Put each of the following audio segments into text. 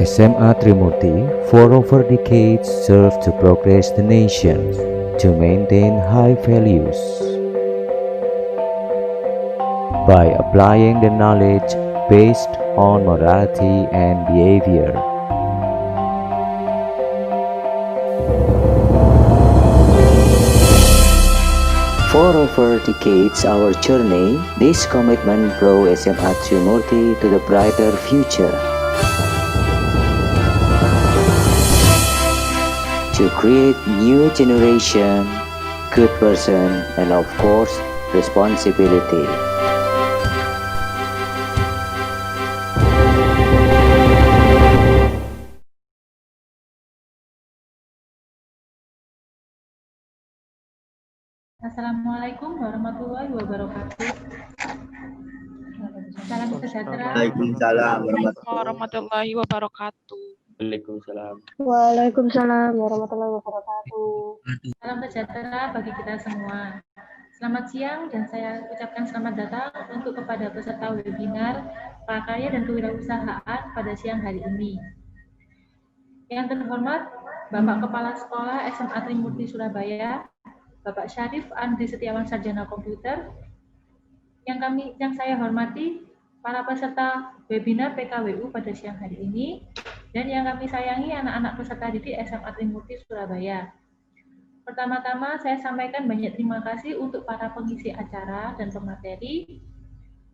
SMA Trimurti for over decades served to progress the nation, to maintain high values. By applying the knowledge based on morality and behavior. For over decades our journey, this commitment brought SMA Trimurti to the brighter future. To create new generation, good person, and of course, responsibility. Assalamualaikum warahmatullahi wabarakatuh. Salam sejahtera. Waalaikumsalam warahmatullahi wabarakatuh. Waalaikumsalam. Waalaikumsalam warahmatullahi wabarakatuh. Salam sejahtera bagi kita semua. Selamat siang dan saya ucapkan selamat datang untuk kepada peserta webinar Prakarya dan Kewirausahaan pada siang hari ini. Yang terhormat Bapak Kepala Sekolah SMA Trimurti Surabaya, Bapak Syarif Andri Setiawan Sarjana Komputer, yang saya hormati para peserta webinar PKWU pada siang hari ini, dan yang kami sayangi anak-anak peserta didik SMA Trimurti Surabaya. Pertama-tama saya sampaikan banyak terima kasih untuk para pengisi acara dan pemateri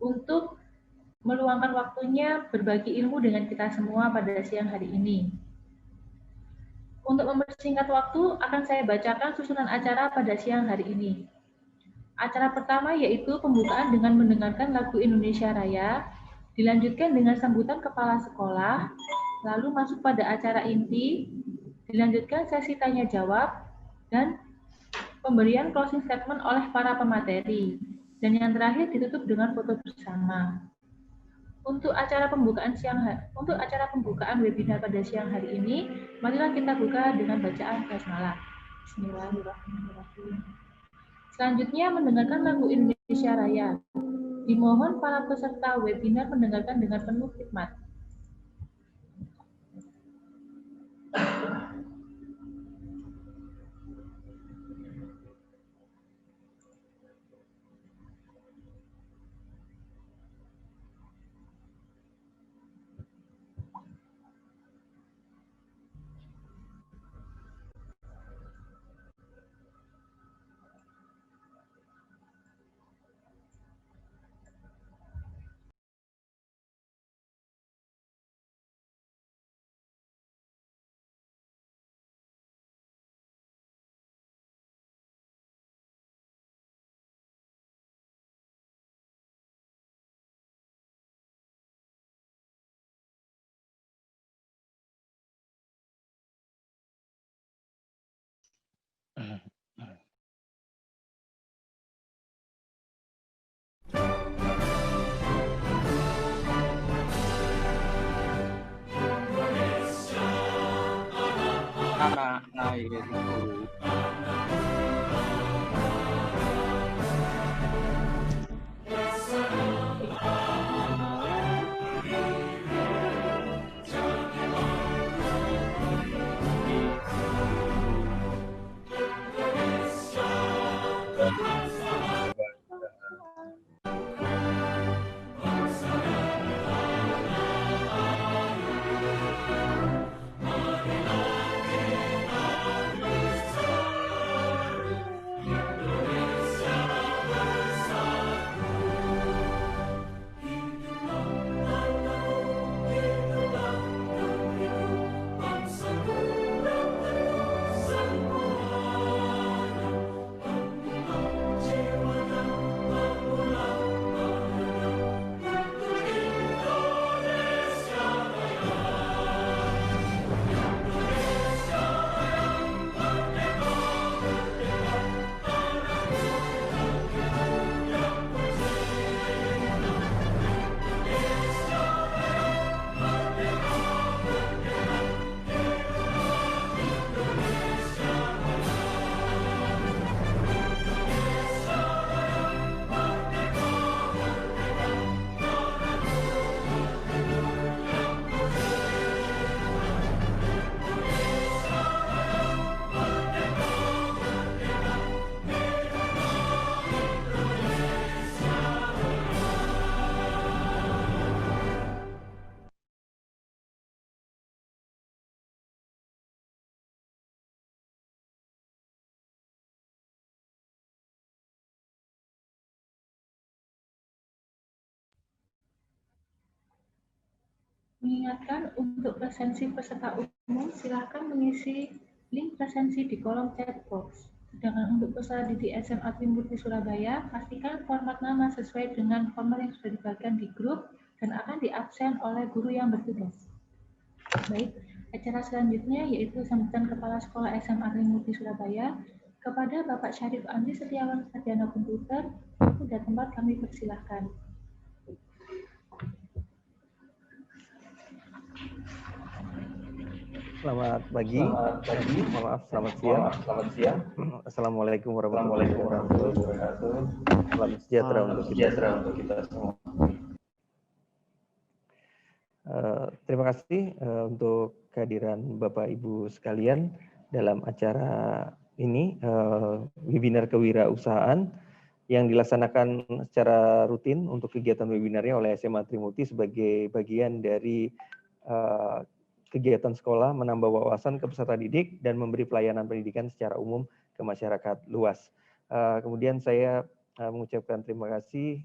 untuk meluangkan waktunya berbagi ilmu dengan kita semua pada siang hari ini. Untuk mempersingkat waktu, akan saya bacakan susunan acara pada siang hari ini. Acara pertama yaitu pembukaan dengan mendengarkan lagu Indonesia Raya, dilanjutkan dengan sambutan kepala sekolah, lalu masuk pada acara inti, dilanjutkan sesi tanya jawab, dan pemberian closing statement oleh para pemateri. Dan yang terakhir ditutup dengan foto bersama. Untuk acara pembukaan webinar pada siang hari ini, marilah kita buka dengan bacaan basmalah. Bismillahirrahmanirrahim. Selanjutnya mendengarkan lagu Indonesia Raya. Dimohon para peserta webinar mendengarkan dengan penuh hikmat. Anak airku. Mengingatkan untuk presensi peserta umum, silakan mengisi link presensi di kolom chat box. Sedangkan untuk peserta didik SMA Trimurti Surabaya, pastikan format nama sesuai dengan format yang sudah dibagikan di grup dan akan diabsen oleh guru yang bertugas. Baik, acara selanjutnya yaitu sambutan Kepala Sekolah SMA Trimurti Surabaya kepada Bapak Syarif Andri Setiawan Sarjana Komputer. Sudah tempat kami persilahkan. Selamat pagi. Maaf, selamat siang. Assalamualaikum warahmatullahi wabarakatuh. Salam sejahtera untuk kita semua. Terima kasih untuk kehadiran Bapak Ibu sekalian dalam acara ini, webinar kewirausahaan yang dilaksanakan secara rutin untuk kegiatan webinarnya oleh SMA Trimurti sebagai bagian dari kegiatan sekolah menambah wawasan ke peserta didik dan memberi pelayanan pendidikan secara umum ke masyarakat luas. Kemudian saya mengucapkan terima kasih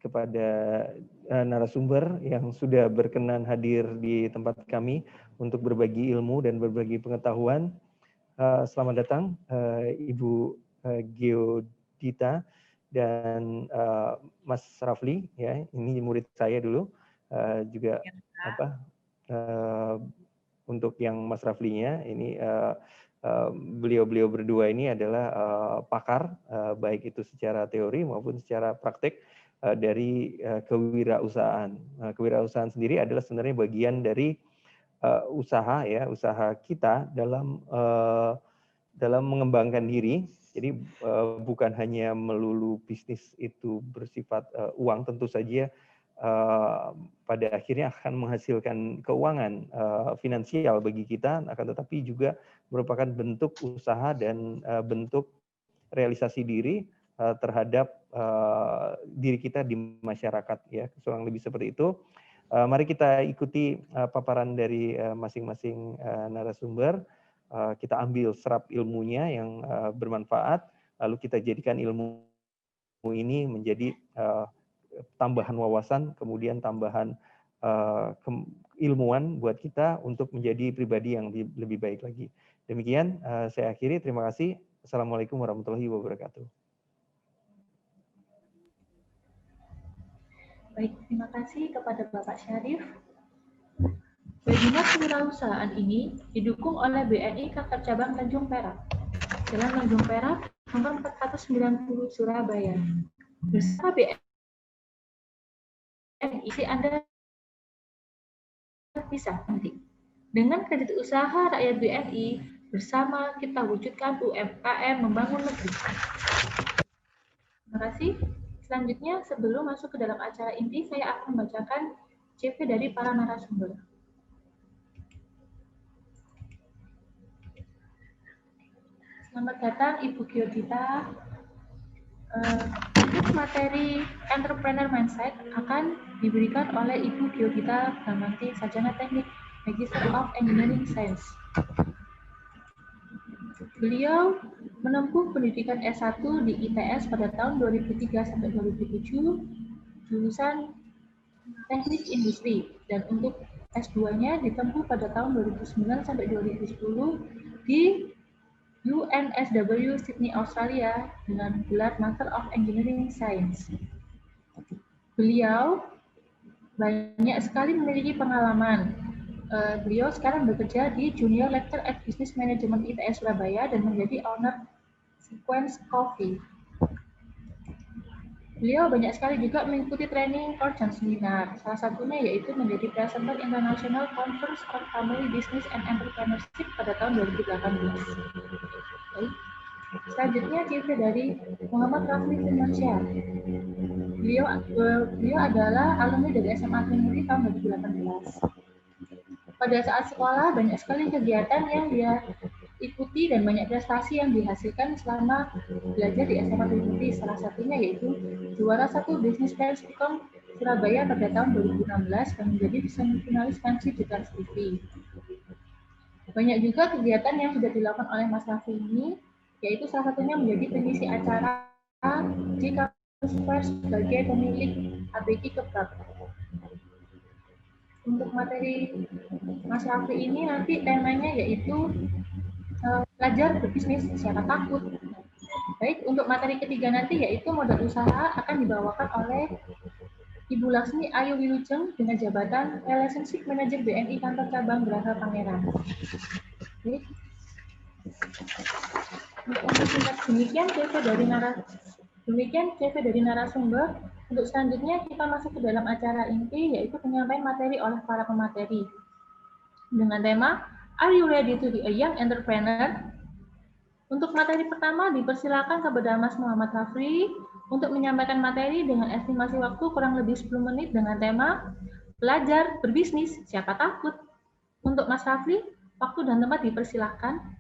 kepada narasumber yang sudah berkenan hadir di tempat kami untuk berbagi ilmu dan berbagi pengetahuan. Selamat datang Ibu Geodita dan Mas Rafli, ya, ini murid saya dulu. Juga untuk yang Mas Raflinya ini beliau berdua ini adalah pakar baik itu secara teori maupun secara praktek dari kewirausahaan. Kewirausahaan sendiri adalah sebenarnya bagian dari usaha kita dalam mengembangkan diri. Jadi bukan hanya melulu bisnis itu bersifat uang, tentu saja pada akhirnya akan menghasilkan keuangan finansial bagi kita, akan tetapi juga merupakan bentuk usaha dan bentuk realisasi diri terhadap diri kita di masyarakat, ya, kurang lebih seperti itu. Mari kita ikuti paparan dari masing-masing narasumber. Kita ambil serap ilmunya yang bermanfaat, lalu kita jadikan ilmu ini menjadi tambahan wawasan, kemudian tambahan ilmuwan buat kita untuk menjadi pribadi yang lebih baik lagi. Demikian saya akhiri. Terima kasih. Assalamualaikum warahmatullahi wabarakatuh. Baik, terima kasih kepada Bapak Syarif. Webinar kewirausahaan ini didukung oleh BNI Kantor Cabang Tanjung Perak, Jalan Tanjung Perak, nomor 490 Surabaya. Bersama BNI, Anda bisa nanti. Dengan kredit usaha rakyat BNI, bersama kita wujudkan UMKM membangun negeri. Terima kasih. Selanjutnya, sebelum masuk ke dalam acara inti, saya akan membacakan CV dari para narasumber. Selamat datang Ibu Geodita. Untuk materi Entrepreneur Mindset akan diberikan oleh Ibu Geodita Bramanti, Sarjana Teknik Magister of Engineering Science. Beliau menempuh pendidikan S1 di ITS pada tahun 2003 sampai 2007, jurusan Teknik Industri, dan untuk S2-nya ditempuh pada tahun 2009 sampai 2010 di UNSW Sydney, Australia dengan gelar Master of Engineering Science. Beliau banyak sekali memiliki pengalaman. Beliau sekarang bekerja di Junior Lecturer at Business Management ITS Surabaya dan menjadi owner Sequence Coffee. Beliau banyak sekali juga mengikuti training, course, dan seminar. Salah satunya yaitu menjadi presenter International Conference on Family Business and Entrepreneurship pada tahun 2018. Baik. Selanjutnya CV dari Muhammad Rafli Firmansyah. Beliau adalah alumni dari SMA Trimurti tahun 2018. Pada saat sekolah banyak sekali kegiatan yang dia ikuti dan banyak prestasi yang dihasilkan selama belajar di SMA Trimurti. Salah satunya yaitu juara 1 Business Fairs Picom Surabaya pada tahun 2016 dan menjadi semifinalis pensi di Trans TV. Banyak juga kegiatan yang sudah dilakukan oleh Mas Raffi ini, yaitu salah satunya menjadi pengisi acara di Kampus Fair sebagai pemilik ABG Kebab. untuk materi Mas Rafli ini nanti temanya yaitu belajar berbisnis siapa takut. Baik, untuk materi ketiga nanti yaitu modal usaha akan dibawakan oleh Ibu Laksmi Ayu Wilujeng dengan jabatan Relationship Manager BNI Kantor Cabang Geraha Pangeran. Baik. Untuk singkat demikian CV dari narasumber. Untuk selanjutnya kita masuk ke dalam acara inti yaitu penyampaian materi oleh para pemateri dengan tema Are you ready to be a young entrepreneur? Untuk materi pertama dipersilakan kepada Mas Muhammad Rafli untuk menyampaikan materi dengan estimasi waktu kurang lebih 10 menit dengan tema Belajar berbisnis siapa takut. Untuk Mas Rafli, waktu dan tempat dipersilakan.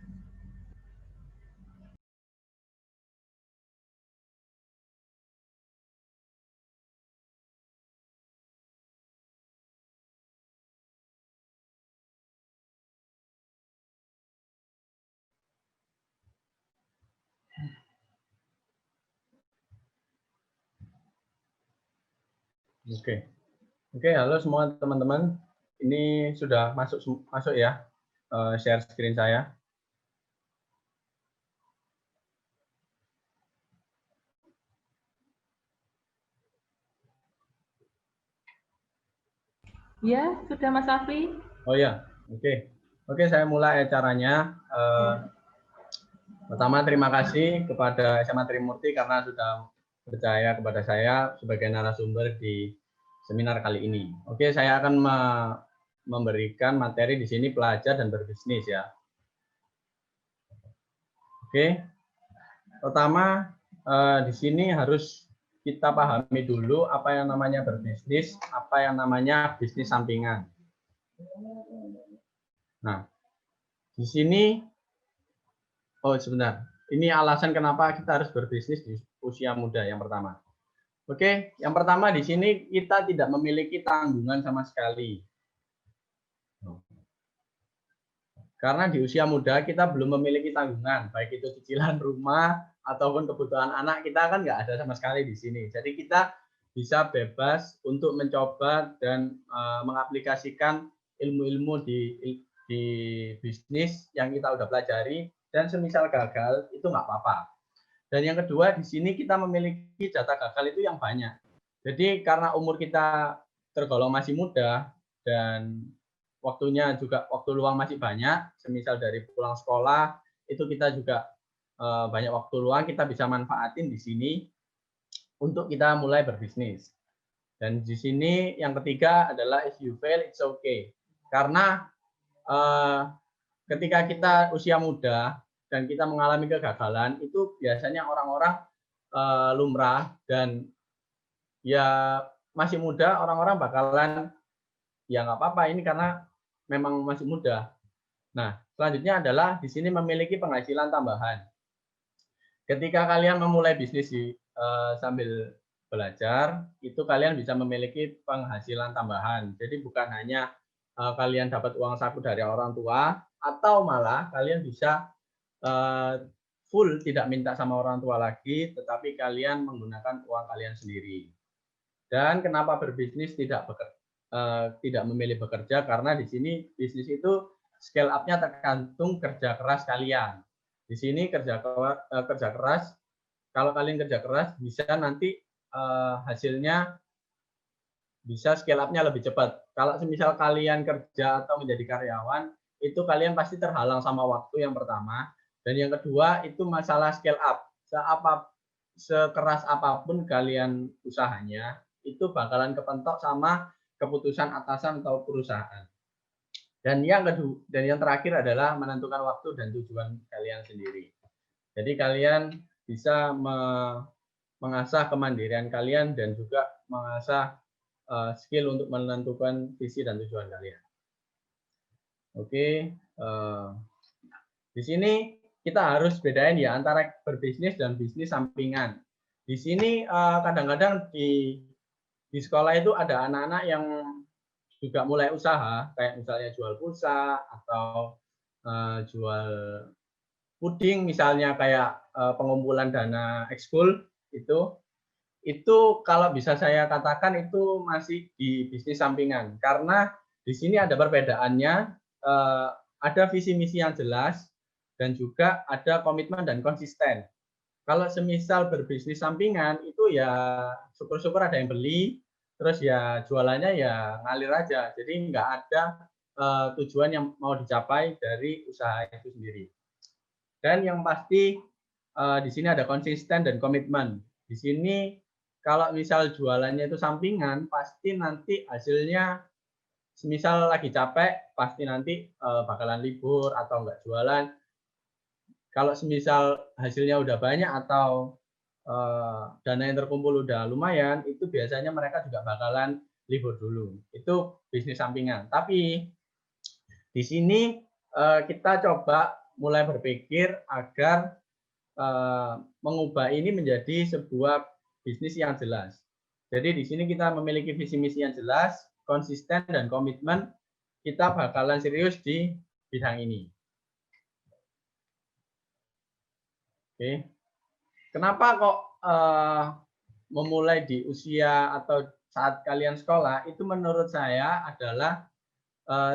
Oke, halo semua teman-teman. Ini sudah masuk ya, share screen saya. Ya, sudah Mas Rafli. Oh ya, oke, saya mulai acaranya. Pertama, terima kasih kepada SMA Trimurti karena sudah percaya kepada saya sebagai narasumber di seminar kali ini. Oke, saya akan memberikan materi di sini belajar dan berbisnis ya. Oke, pertama di sini harus kita pahami dulu apa yang namanya berbisnis, apa yang namanya bisnis sampingan. Nah, di sini, sebentar, ini alasan kenapa kita harus berbisnis di usia muda yang pertama. Oke, yang pertama di sini kita tidak memiliki tanggungan sama sekali. Karena di usia muda kita belum memiliki tanggungan, baik itu cicilan rumah ataupun kebutuhan anak, kita kan nggak ada sama sekali di sini. Jadi kita bisa bebas untuk mencoba dan mengaplikasikan ilmu-ilmu di bisnis yang kita udah pelajari, dan semisal gagal itu nggak apa-apa. Dan yang kedua, di sini kita memiliki jatah gagal itu yang banyak. Jadi karena umur kita tergolong masih muda dan waktunya juga waktu luang masih banyak, semisal dari pulang sekolah itu kita juga banyak waktu luang, kita bisa manfaatin di sini untuk kita mulai berbisnis. Dan di sini yang ketiga adalah if you fail it's okay. Karena ketika kita usia muda dan kita mengalami kegagalan, itu biasanya orang-orang lumrah dan ya masih muda, orang-orang bakalan ya nggak apa-apa ini karena memang masih muda. Nah, selanjutnya adalah di sini memiliki penghasilan tambahan. Ketika kalian memulai bisnis sambil belajar, itu kalian bisa memiliki penghasilan tambahan. Jadi bukan hanya kalian dapat uang saku dari orang tua, atau malah kalian bisa full tidak minta sama orang tua lagi, tetapi kalian menggunakan uang kalian sendiri. Dan kenapa berbisnis tidak memilih bekerja? Karena di sini bisnis itu scale up-nya tergantung kerja keras kalian. Di sini kerja keras, kalau kalian kerja keras bisa nanti hasilnya bisa scale up-nya lebih cepat. Kalau semisal kalian kerja atau menjadi karyawan, itu kalian pasti terhalang sama waktu yang pertama. Dan yang kedua itu masalah scale up. Sekeras apapun kalian usahanya, itu bakalan kepentok sama keputusan atasan atau perusahaan. Dan yang terakhir adalah menentukan waktu dan tujuan kalian sendiri. Jadi kalian bisa mengasah kemandirian kalian dan juga mengasah skill untuk menentukan visi dan tujuan kalian. Oke, di sini kita harus bedain ya antara berbisnis dan bisnis sampingan. Di sini kadang-kadang di sekolah itu ada anak-anak yang juga mulai usaha, kayak misalnya jual pulsa atau jual puding, misalnya kayak pengumpulan dana ekskul itu kalau bisa saya katakan itu masih di bisnis sampingan, karena di Di sini ada perbedaannya, ada visi misi yang jelas dan juga ada komitmen dan konsisten. Kalau semisal berbisnis sampingan itu ya syukur-syukur ada yang beli, terus ya jualannya ya ngalir aja. Jadi nggak ada tujuan yang mau dicapai dari usaha itu sendiri. Dan yang pasti di sini ada konsisten dan komitmen. Di sini kalau misal jualannya itu sampingan, pasti nanti hasilnya semisal lagi capek, pasti nanti bakalan libur atau nggak jualan. Kalau semisal hasilnya udah banyak atau dana yang terkumpul udah lumayan, itu biasanya mereka juga bakalan libur dulu. Itu bisnis sampingan. Tapi di sini kita coba mulai berpikir agar mengubah ini menjadi sebuah bisnis yang jelas. Jadi di sini kita memiliki visi misi yang jelas, konsisten dan komitmen, kita bakalan serius di bidang ini. Oke. Kenapa kok memulai di usia atau saat kalian sekolah? Itu menurut saya adalah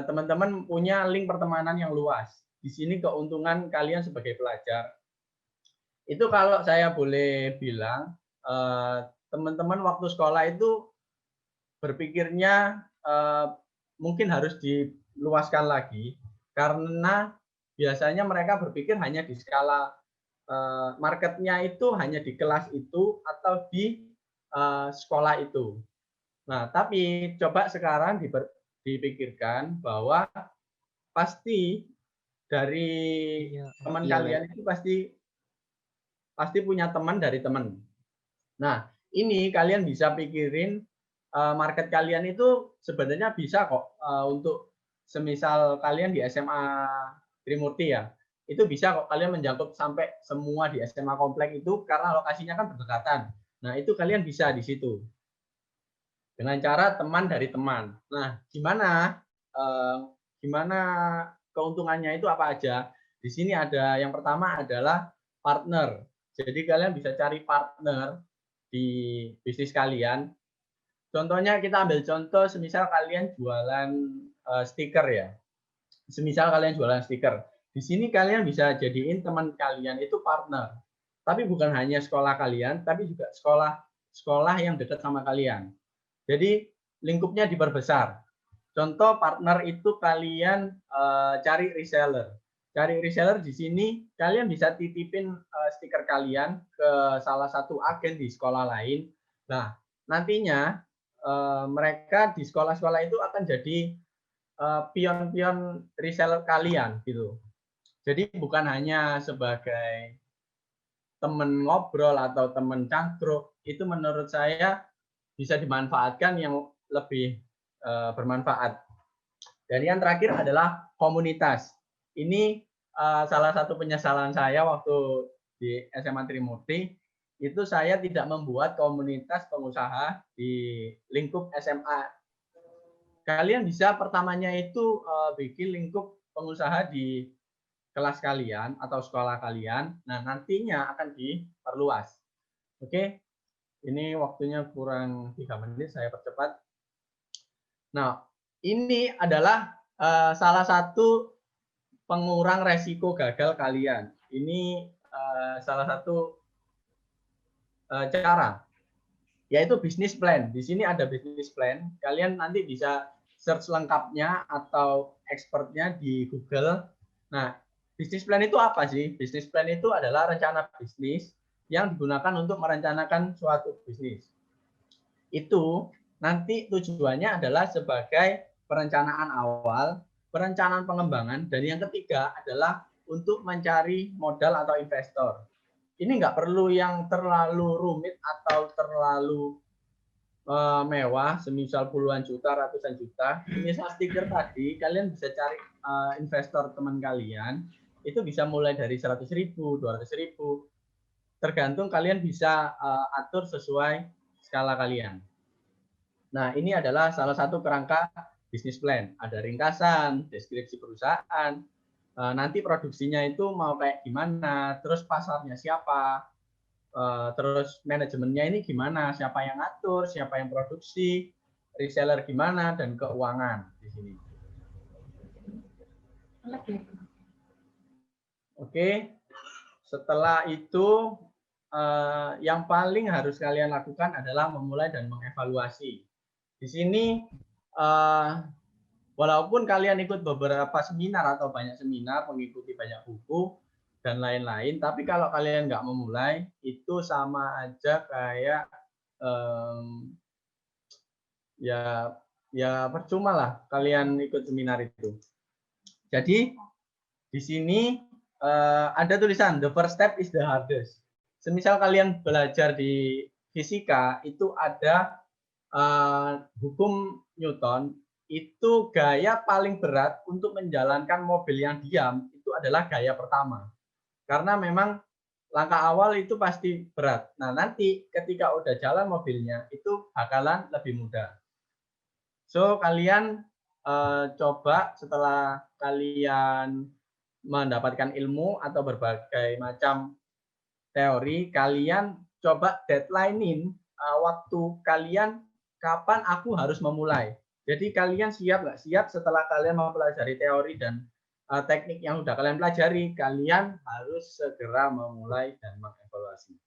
teman-teman punya link pertemanan yang luas. Di sini keuntungan kalian sebagai pelajar. Itu kalau saya boleh bilang, teman-teman waktu sekolah itu berpikirnya mungkin harus diluaskan lagi, karena biasanya mereka berpikir hanya di skala marketnya itu hanya di kelas itu atau di sekolah itu. Nah, tapi coba sekarang dipikirkan bahwa pasti dari teman kalian itu pasti punya teman dari teman. Nah, ini kalian bisa pikirin market kalian itu sebenarnya bisa kok untuk semisal kalian di SMA Trimurti ya. Itu bisa kok kalian menjangkau sampai semua di SMA komplek itu karena lokasinya kan berdekatan. Nah, itu kalian bisa di situ. Dengan cara teman dari teman. Nah, gimana keuntungannya itu apa aja? Di sini ada yang pertama adalah partner. Jadi kalian bisa cari partner di bisnis kalian. Contohnya kita ambil contoh semisal kalian jualan stiker ya. Semisal kalian jualan stiker. Di sini kalian bisa jadiin teman kalian itu partner. Tapi bukan hanya sekolah kalian, tapi juga sekolah yang dekat sama kalian. Jadi lingkupnya diperbesar. Contoh partner itu kalian cari reseller. Cari reseller di sini kalian bisa titipin stiker kalian ke salah satu agen di sekolah lain. Nah, nantinya mereka di sekolah-sekolah itu akan jadi pion-pion reseller kalian gitu. Jadi bukan hanya sebagai teman ngobrol atau teman cangkruk, itu menurut saya bisa dimanfaatkan yang lebih bermanfaat. Dan yang terakhir adalah komunitas. Ini salah satu penyesalan saya waktu di SMA Trimurti, itu saya tidak membuat komunitas pengusaha di lingkup SMA. Kalian bisa pertamanya itu bikin lingkup pengusaha di kelas kalian atau sekolah kalian. Nah, nantinya akan diperluas. Oke, ini waktunya kurang 3 menit, saya percepat. Nah, ini adalah salah satu pengurang resiko gagal kalian. Ini salah satu cara, yaitu bisnis plan. Di sini ada bisnis plan. Kalian nanti bisa search lengkapnya atau expertnya di Google. Nah, bisnis plan itu apa sih? Bisnis plan itu adalah rencana bisnis yang digunakan untuk merencanakan suatu bisnis. Itu nanti tujuannya adalah sebagai perencanaan awal, perencanaan pengembangan, dan yang ketiga adalah untuk mencari modal atau investor. Ini nggak perlu yang terlalu rumit atau terlalu mewah, semisal puluhan juta, ratusan juta. Misal stiker tadi, kalian bisa cari investor teman kalian, itu bisa mulai dari 100.000, 200.000, tergantung kalian bisa atur sesuai skala kalian. Nah, ini adalah salah satu kerangka bisnis plan. Ada ringkasan, deskripsi perusahaan, nanti produksinya itu mau kayak gimana, terus pasarnya siapa, terus manajemennya ini gimana, siapa yang ngatur, siapa yang produksi, reseller gimana, dan keuangan di sini. Oke, setelah itu yang paling harus kalian lakukan adalah memulai dan mengevaluasi. Di sini walaupun kalian ikut beberapa seminar atau banyak seminar, mengikuti banyak buku dan lain-lain, tapi kalau kalian nggak memulai, itu sama aja kayak ya percuma lah kalian ikut seminar itu. Jadi di sini ada tulisan the first step is the hardest. Semisal kalian belajar di fisika itu ada hukum Newton, itu gaya paling berat untuk menjalankan mobil yang diam itu adalah gaya pertama. Karena memang langkah awal itu pasti berat. Nah, nanti ketika udah jalan mobilnya itu bakalan lebih mudah. So, kalian coba setelah kalian mendapatkan ilmu atau berbagai macam teori, kalian coba deadline-in waktu kalian kapan aku harus memulai. Jadi kalian siap nggak siap setelah kalian mempelajari teori dan teknik yang sudah kalian pelajari, kalian harus segera memulai dan mengevaluasi.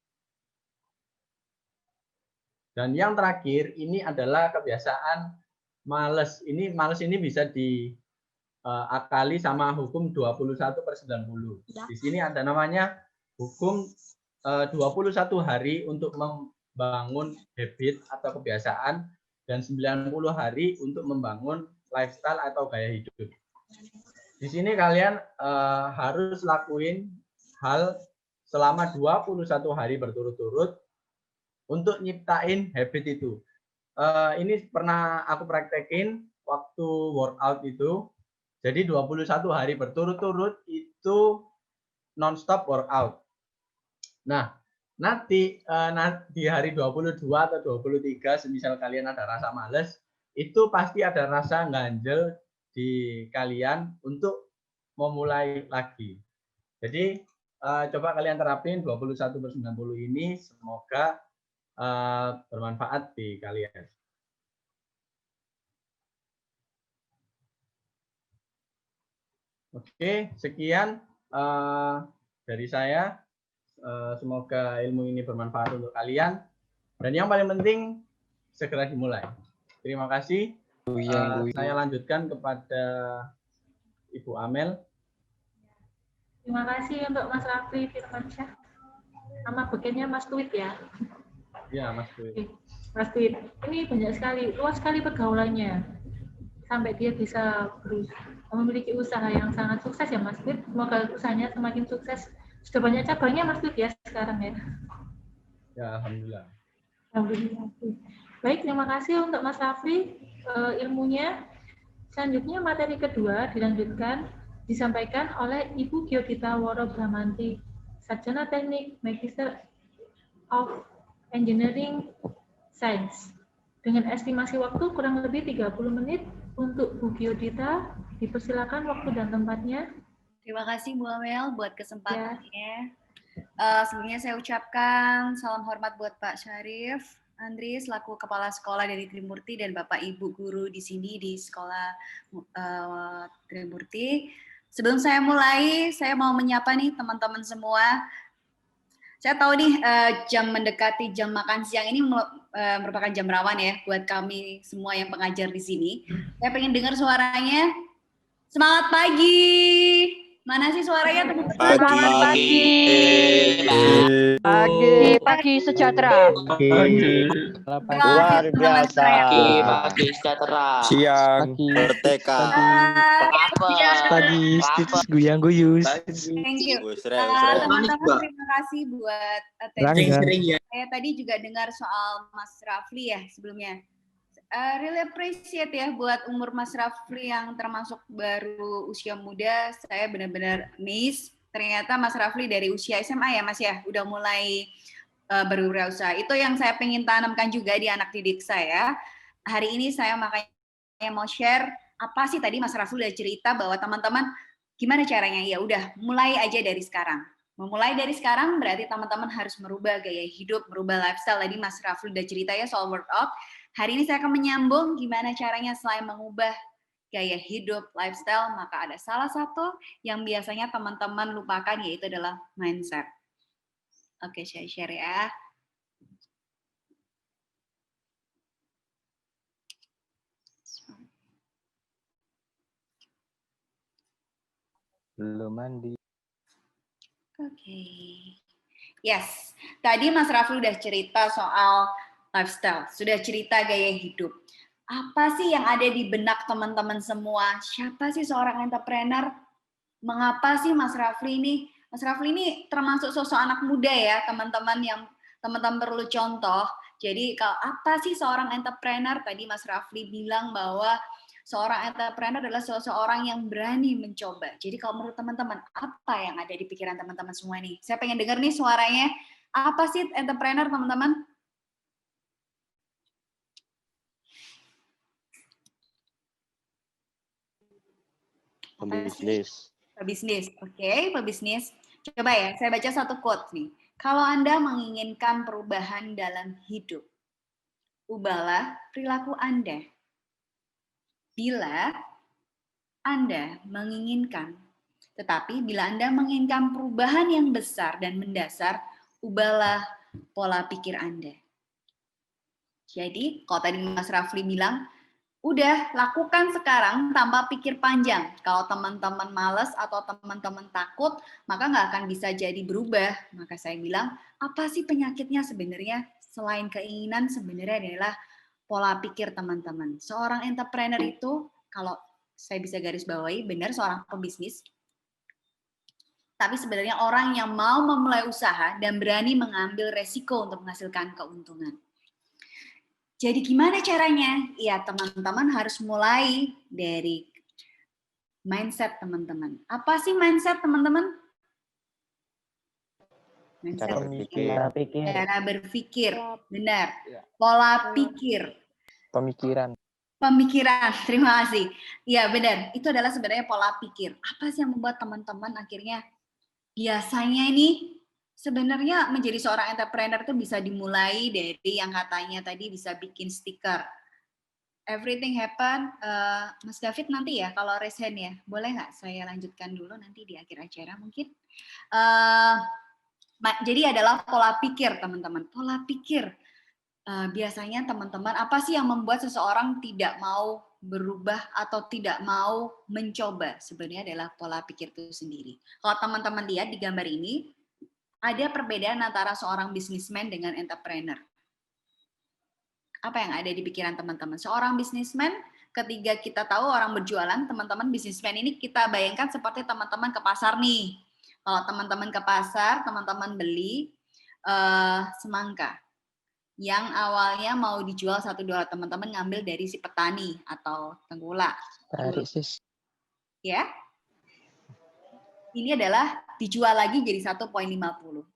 Dan yang terakhir, ini adalah kebiasaan males. Males ini bisa diakali sama hukum 21/90. Di sini ada namanya hukum 21 hari untuk membangun habit atau kebiasaan dan 90 hari untuk membangun lifestyle atau gaya hidup. Di sini kalian harus lakuin hal selama 21 hari berturut-turut untuk nyiptain habit itu. Ini pernah aku praktekin waktu workout itu. Jadi 21 hari berturut-turut itu non-stop workout. Nah, nanti di hari 22 atau 23, semisal kalian ada rasa males, itu pasti ada rasa ganjel di kalian untuk memulai lagi. Jadi coba kalian terapin 21/90 ini, semoga bermanfaat di kalian. Oke, sekian dari saya. Semoga ilmu ini bermanfaat untuk kalian. Dan yang paling penting, segera dimulai. Terima kasih. Saya lanjutkan kepada Ibu Amel. Terima kasih untuk Mas Rafli Firmansyah. Nama bekennya Mas Tweet ya. Ya, Mas Tweet. Oke. Mas Tweet, ini banyak sekali, luas sekali pergaulannya. Sampai dia bisa memiliki usaha yang sangat sukses ya Mas Tweet. Semoga usahanya semakin sukses. Sudah banyak cabangnya Mas Tweet ya sekarang ya. Ya, alhamdulillah. Alhamdulillah. Baik, terima kasih untuk Mas Rafli ilmunya. Selanjutnya materi kedua disampaikan oleh Ibu Gyodita Woro Bramanti, Sarjana Teknik Magister of Engineering Science. Dengan estimasi waktu kurang lebih 30 menit untuk Bu Gyodita, dipersilakan waktu dan tempatnya. Terima kasih Bu Amel buat kesempatannya. Sebelumnya saya ucapkan salam hormat buat Pak Syarif Andri selaku Kepala Sekolah dari Trimurti dan Bapak Ibu Guru di sini di Sekolah Trimurti. Sebelum saya mulai, saya mau menyapa nih teman-teman semua. Saya tahu nih jam mendekati jam makan siang ini merupakan jam rawan ya buat kami semua yang pengajar di sini. Saya pengen dengar suaranya. Semangat pagi. Mana sih suaranya? Selamat Pagi sejahtera. Luar biasa. Pagi sejahtera. Siang merdeka. Pagi status guyang-guyus. Thank you. Teman-teman terima kasih buat atensi. Saya tadi juga dengar soal Mas Rafli ya sebelumnya. Really appreciate ya buat umur Mas Rafli yang termasuk baru usia muda. Saya benar-benar amazed. Ternyata Mas Rafli dari usia SMA ya Mas ya, udah mulai berwirausaha. Itu yang saya pengen tanamkan juga di anak didik saya. Hari ini saya makanya mau share apa sih tadi Mas Rafli udah cerita bahwa teman-teman gimana caranya, ya udah mulai aja dari sekarang. Memulai dari sekarang berarti teman-teman harus merubah gaya hidup, merubah lifestyle. Tadi Mas Rafli udah cerita ya soal workout. Hari ini saya akan menyambung gimana caranya selain mengubah gaya hidup, lifestyle, maka ada salah satu yang biasanya teman-teman lupakan, yaitu adalah mindset. Oke, saya share ya. Belum mandi. Oke. Yes, tadi Mas Rafli udah cerita soal lifestyle, sudah cerita gaya hidup. Apa sih yang ada di benak teman-teman semua? Siapa sih seorang entrepreneur? Mengapa sih Mas Rafli ini? Mas Rafli ini termasuk sosok anak muda ya, teman-teman yang teman-teman perlu contoh. Jadi kalau apa sih seorang entrepreneur? Tadi Mas Rafli bilang bahwa seorang entrepreneur adalah seseorang yang berani mencoba. Jadi kalau menurut teman-teman, apa yang ada di pikiran teman-teman semua nih? Saya pengen dengar nih suaranya. Apa sih entrepreneur, teman-teman? Pebisnis. Pebisnis, oke, pebisnis. Coba ya, saya baca satu quote nih. Kalau Anda menginginkan perubahan dalam hidup, ubahlah perilaku Anda. Bila Anda menginginkan, tetapi bila Anda menginginkan perubahan yang besar dan mendasar, ubahlah pola pikir Anda. Jadi, kalau tadi Mas Rafli bilang, udah lakukan sekarang tanpa pikir panjang. Kalau teman-teman malas atau teman-teman takut, maka nggak akan bisa jadi berubah. Maka saya bilang, apa sih penyakitnya sebenarnya? Selain keinginan, sebenarnya adalah pola pikir teman-teman. Seorang entrepreneur itu, kalau saya bisa garis bawahi, benar seorang pebisnis, tapi sebenarnya orang yang mau memulai usaha dan berani mengambil resiko untuk menghasilkan keuntungan. Jadi gimana caranya? Ya teman-teman harus mulai dari mindset teman-teman. Apa sih mindset teman-teman? Mindset cara berpikir. Benar. Pola pikir. Pemikiran. Pemikiran, terima kasih. Iya benar, itu adalah sebenarnya pola pikir. Apa sih yang membuat teman-teman akhirnya biasanya ini sebenarnya menjadi seorang entrepreneur itu bisa dimulai dari yang katanya tadi bisa bikin stiker. Everything happen, Mas David nanti ya kalau raise hand ya, boleh nggak saya lanjutkan dulu nanti di akhir acara mungkin. Jadi adalah pola pikir teman-teman, pola pikir. Biasanya teman-teman apa sih yang membuat seseorang tidak mau berubah atau tidak mau mencoba? Sebenarnya adalah pola pikir itu sendiri. Kalau teman-teman lihat di gambar ini, ada perbedaan antara seorang businessman dengan entrepreneur. Apa yang ada di pikiran teman-teman? Seorang businessman, ketika kita tahu orang berjualan, teman-teman businessman ini kita bayangkan seperti teman-teman ke pasar nih. Kalau teman-teman ke pasar, teman-teman beli semangka yang awalnya mau dijual $1, teman-teman ngambil dari si petani atau tengkulak. Tarik sis. Ya. Ini adalah dijual lagi jadi 1,50.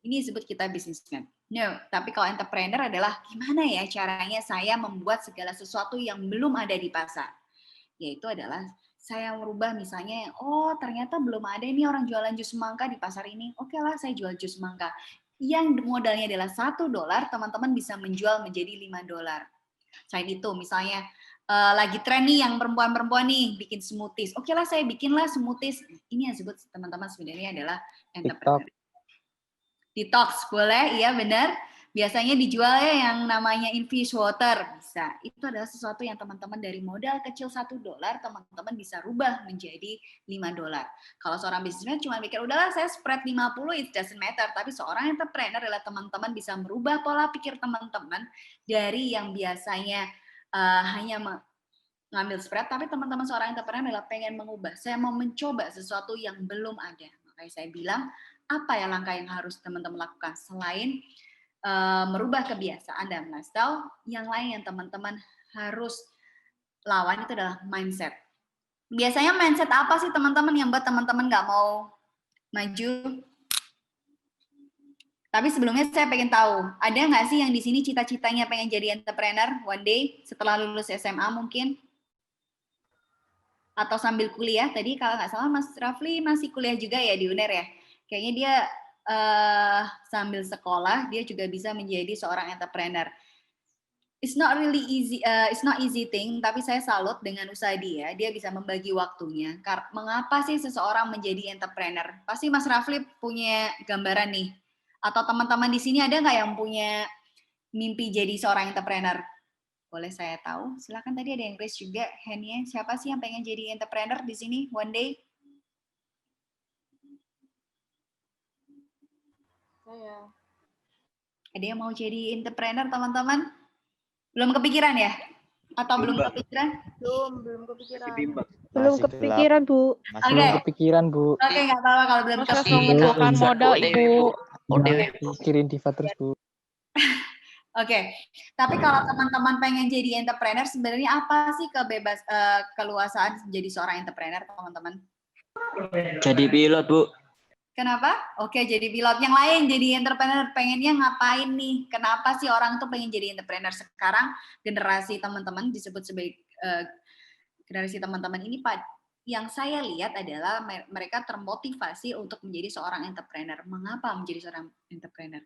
Ini disebut kita businessman. No, tapi kalau entrepreneur adalah gimana ya caranya saya membuat segala sesuatu yang belum ada di pasar. Yaitu adalah saya merubah misalnya, oh ternyata belum ada ini orang jualan jus semangka di pasar ini. Oke lah, saya jual jus semangka. Yang modalnya adalah $1, teman-teman bisa menjual menjadi $5. Selain itu, misalnya lagi tren nih yang perempuan-perempuan nih bikin smoothies. Oke lah, saya bikinlah smoothies. Ini yang disebut teman-teman sebenarnya adalah entrepreneur. Detox, boleh, iya benar. Biasanya dijual ya yang namanya infused water, bisa. Itu adalah sesuatu yang teman-teman dari modal kecil $1, teman-teman bisa rubah menjadi $5. Kalau seorang bisnismen cuma mikir, udahlah saya spread 50, it doesn't matter. Tapi seorang entrepreneur adalah teman-teman bisa merubah pola pikir teman-teman dari yang biasanya hanya mengambil spread, tapi teman-teman seorang entrepreneur adalah pengen mengubah. Saya mau mencoba sesuatu yang belum ada. Makanya saya bilang, apa ya langkah yang harus teman-teman lakukan selain merubah kebiasaan dan lifestyle, yang lain yang teman-teman harus lawan itu adalah mindset. Biasanya mindset apa sih teman-teman yang buat teman-teman nggak mau maju? Tapi sebelumnya saya pengen tahu, ada nggak sih yang di sini cita-citanya pengen jadi entrepreneur one day setelah lulus SMA mungkin? Atau sambil kuliah? Tadi kalau nggak salah Mas Rafli masih kuliah juga ya di UNER ya? Kayaknya dia sambil sekolah dia juga bisa menjadi seorang entrepreneur. It's not easy thing, tapi saya salut dengan usaha dia. Dia bisa membagi waktunya. Mengapa sih seseorang menjadi entrepreneur? Pasti Mas Rafli punya gambaran nih. Atau teman-teman di sini ada nggak yang punya mimpi jadi seorang entrepreneur? Boleh saya tahu? Silakan, tadi ada yang raise juga hand-nya. Siapa sih yang pengen jadi entrepreneur di sini one day? Saya. Ada yang mau jadi entrepreneur, teman-teman? Belum kepikiran ya? Atau belum kepikiran? Belum kepikiran. Belum kepikiran, Bu. Belum kepikiran, Bu. Oke, nggak apa-apa kalau belum Proses kepikiran. mengumpulkan modal, Ibu. Pikirin Diva terus, Bu. Oke, tapi kalau teman-teman pengen jadi entrepreneur, sebenarnya apa sih keluasaan jadi seorang entrepreneur, teman-teman? Jadi pilot, Bu. Kenapa? Oke, jadi pilot. Yang lain jadi entrepreneur, pengennya ngapain nih? Kenapa sih orang tuh pengen jadi entrepreneur sekarang? Generasi teman-teman disebut sebagai generasi teman-teman ini, Pak. Yang saya lihat adalah mereka termotivasi untuk menjadi seorang entrepreneur. Mengapa menjadi seorang entrepreneur?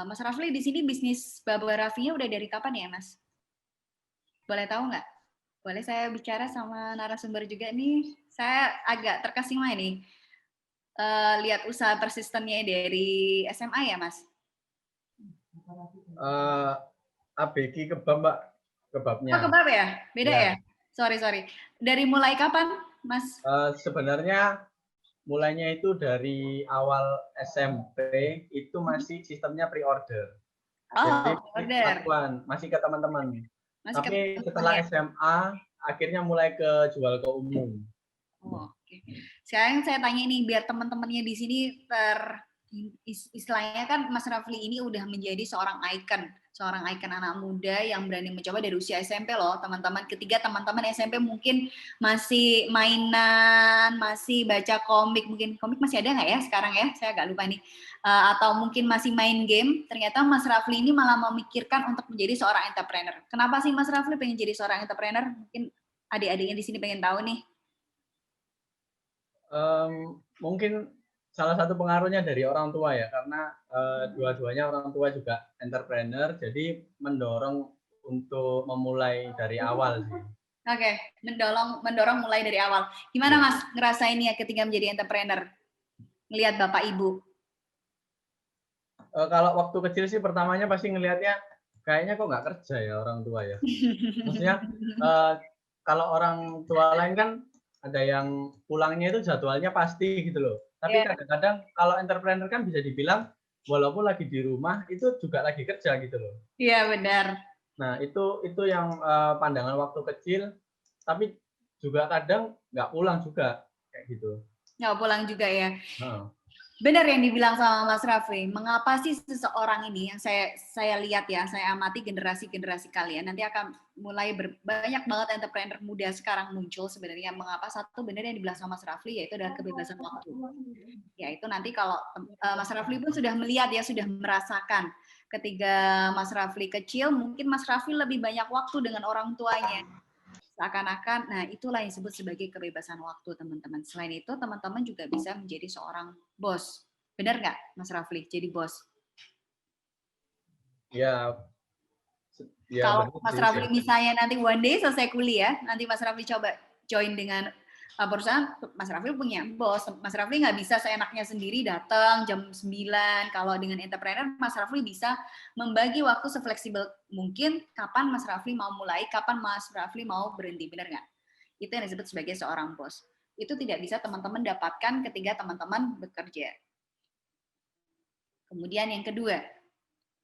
Mas Rafli di sini bisnis Baba Raffinya udah dari kapan ya, Mas? Boleh tahu nggak? Boleh saya bicara sama narasumber juga nih? Saya agak terkesima nih. Lihat usaha persistennya dari SMA ya, Mas? ABG kebab, Mbak. Kebabnya. Oh, kebab ya? Beda ya? Sorry. Dari mulai kapan, Mas? Sebenarnya mulainya itu dari awal SMP, itu masih sistemnya pre-order. Oh, jadi masih ke teman-teman. Tapi setelah SMA, akhirnya mulai ke jual ke umum. Oh, oke. Sekarang saya tanya nih, biar teman-temannya di sini istilahnya kan Mas Rafli ini udah menjadi seorang ikon anak muda yang berani mencoba dari usia SMP loh, teman-teman. Ketika teman-teman SMP mungkin masih mainan, masih baca komik, mungkin komik masih ada nggak ya sekarang ya? Saya agak lupa nih. Atau mungkin masih main game, ternyata Mas Rafli ini malah memikirkan untuk menjadi seorang entrepreneur. Kenapa sih Mas Rafli pengen jadi seorang entrepreneur? Mungkin adik-adiknya di sini pengen tahu nih. Mungkin salah satu pengaruhnya dari orang tua ya, karena dua-duanya orang tua juga entrepreneur, jadi mendorong untuk memulai dari awal sih. Oke, mendorong mulai dari awal. Gimana Mas ngerasainnya ketika menjadi entrepreneur? Ngelihat Bapak Ibu? Kalau waktu kecil sih pertamanya pasti ngelihatnya kayaknya kok nggak kerja ya orang tua ya. Maksudnya kalau orang tua lain kan ada yang pulangnya itu jadwalnya pasti gitu loh. Tapi kadang-kadang kalau entrepreneur kan bisa dibilang walaupun lagi di rumah itu juga lagi kerja gitu loh. Iya benar. Nah itu yang pandangan waktu kecil. Tapi juga kadang nggak pulang juga kayak gitu. Nggak pulang juga ya. Benar yang dibilang sama Mas Rafli. Mengapa sih seseorang ini yang saya lihat ya, saya amati generasi-generasi kalian nanti akan mulai banyak banget entrepreneur muda sekarang muncul sebenarnya. Mengapa? Satu benar yang dibilang sama Mas Rafli yaitu adalah kebebasan waktu. Yaitu nanti kalau Mas Rafli pun sudah melihat ya, sudah merasakan ketika Mas Rafli kecil, mungkin Mas Rafli lebih banyak waktu dengan orang tuanya. Seakan-akan, nah itulah yang disebut sebagai kebebasan waktu, teman-teman. Selain itu, teman-teman juga bisa menjadi seorang bos. Benar nggak, Mas Rafli, jadi bos? Ya. Kalau Mas Rafli misalnya nanti one day selesai kuliah, nanti Mas Rafli coba join dengan perusahaan, Mas Rafli punya bos. Mas Rafli nggak bisa seenaknya sendiri datang jam 9. Kalau dengan entrepreneur, Mas Rafli bisa membagi waktu sefleksibel mungkin kapan Mas Rafli mau mulai, kapan Mas Rafli mau berhenti. Benar nggak? Itu yang disebut sebagai seorang bos. Itu tidak bisa teman-teman dapatkan ketika teman-teman bekerja. Kemudian yang kedua,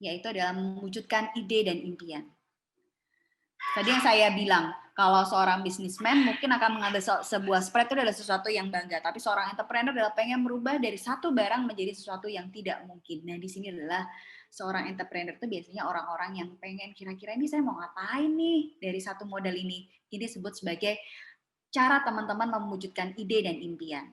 yaitu adalah mewujudkan ide dan impian. Tadi yang saya bilang, kalau seorang bisnismen mungkin akan mengambil sebuah spread itu adalah sesuatu yang bangga, tapi seorang entrepreneur adalah pengen merubah dari satu barang menjadi sesuatu yang tidak mungkin. Nah, di sini adalah seorang entrepreneur itu biasanya orang-orang yang pengen kira-kira ini saya mau ngapain nih dari satu modal ini. Ini disebut sebagai cara teman-teman mewujudkan ide dan impian.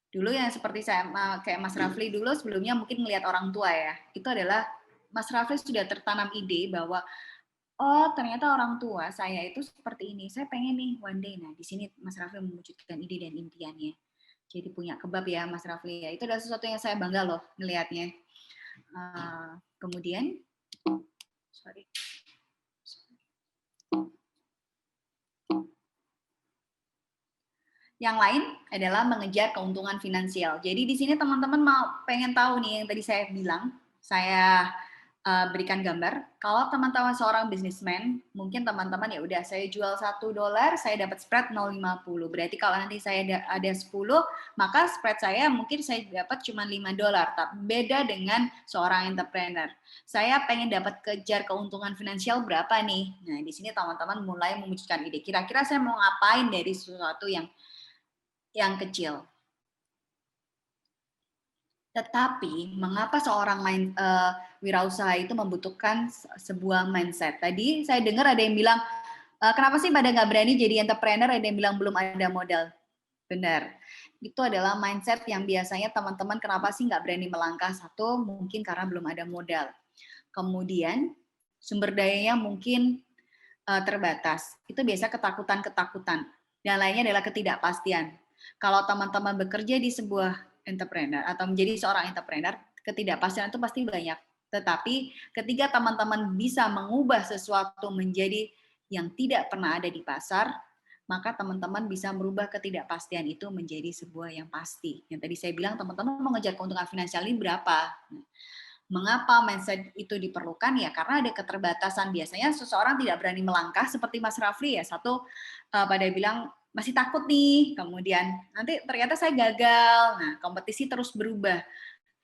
Dulu yang seperti saya kayak Mas Rafli dulu sebelumnya mungkin melihat orang tua ya, itu adalah Mas Rafli sudah tertanam ide bahwa oh, ternyata orang tua saya itu seperti ini. Saya pengen nih one day. Nah, di sini Mas Rafli mewujudkan ide dan impiannya. jadi punya kebab ya Mas Rafli ya. Itu adalah sesuatu yang saya bangga loh melihatnya. Kemudian, sorry. Yang lain adalah mengejar keuntungan finansial. Jadi di sini teman-teman pengen tahu nih yang tadi saya bilang, saya berikan gambar. Kalau teman-teman seorang bisnismen, mungkin teman-teman ya udah saya jual $1, saya dapat spread 0,50. Berarti kalau nanti saya ada 10, maka spread saya mungkin saya dapat cuma $5. Tapi beda dengan seorang entrepreneur. Saya pengen dapat kejar keuntungan finansial berapa nih? Nah, di sini teman-teman mulai memunculkan ide. Kira-kira saya mau ngapain dari sesuatu yang kecil. Tetapi, mengapa seorang wirausaha itu membutuhkan sebuah mindset? Tadi saya dengar ada yang bilang, kenapa sih pada nggak berani jadi entrepreneur? Ada yang bilang belum ada modal. Benar. Itu adalah mindset yang biasanya teman-teman kenapa sih nggak berani melangkah? Satu, mungkin karena belum ada modal. Kemudian, sumber dayanya mungkin terbatas. Itu biasa ketakutan-ketakutan. Dan lainnya adalah ketidakpastian. Kalau teman-teman bekerja di sebuah entrepreneur atau menjadi seorang entrepreneur, ketidakpastian itu pasti banyak. Tetapi ketika teman-teman bisa mengubah sesuatu menjadi yang tidak pernah ada di pasar, maka teman-teman bisa merubah ketidakpastian itu menjadi sebuah yang pasti. Yang tadi saya bilang teman-teman mengejar keuntungan finansial ini berapa? Mengapa mindset itu diperlukan? Ya karena ada keterbatasan. Biasanya seseorang tidak berani melangkah seperti Mas Rafli ya. Satu, pada bilang masih takut nih, kemudian nanti ternyata saya gagal. Nah, kompetisi terus berubah.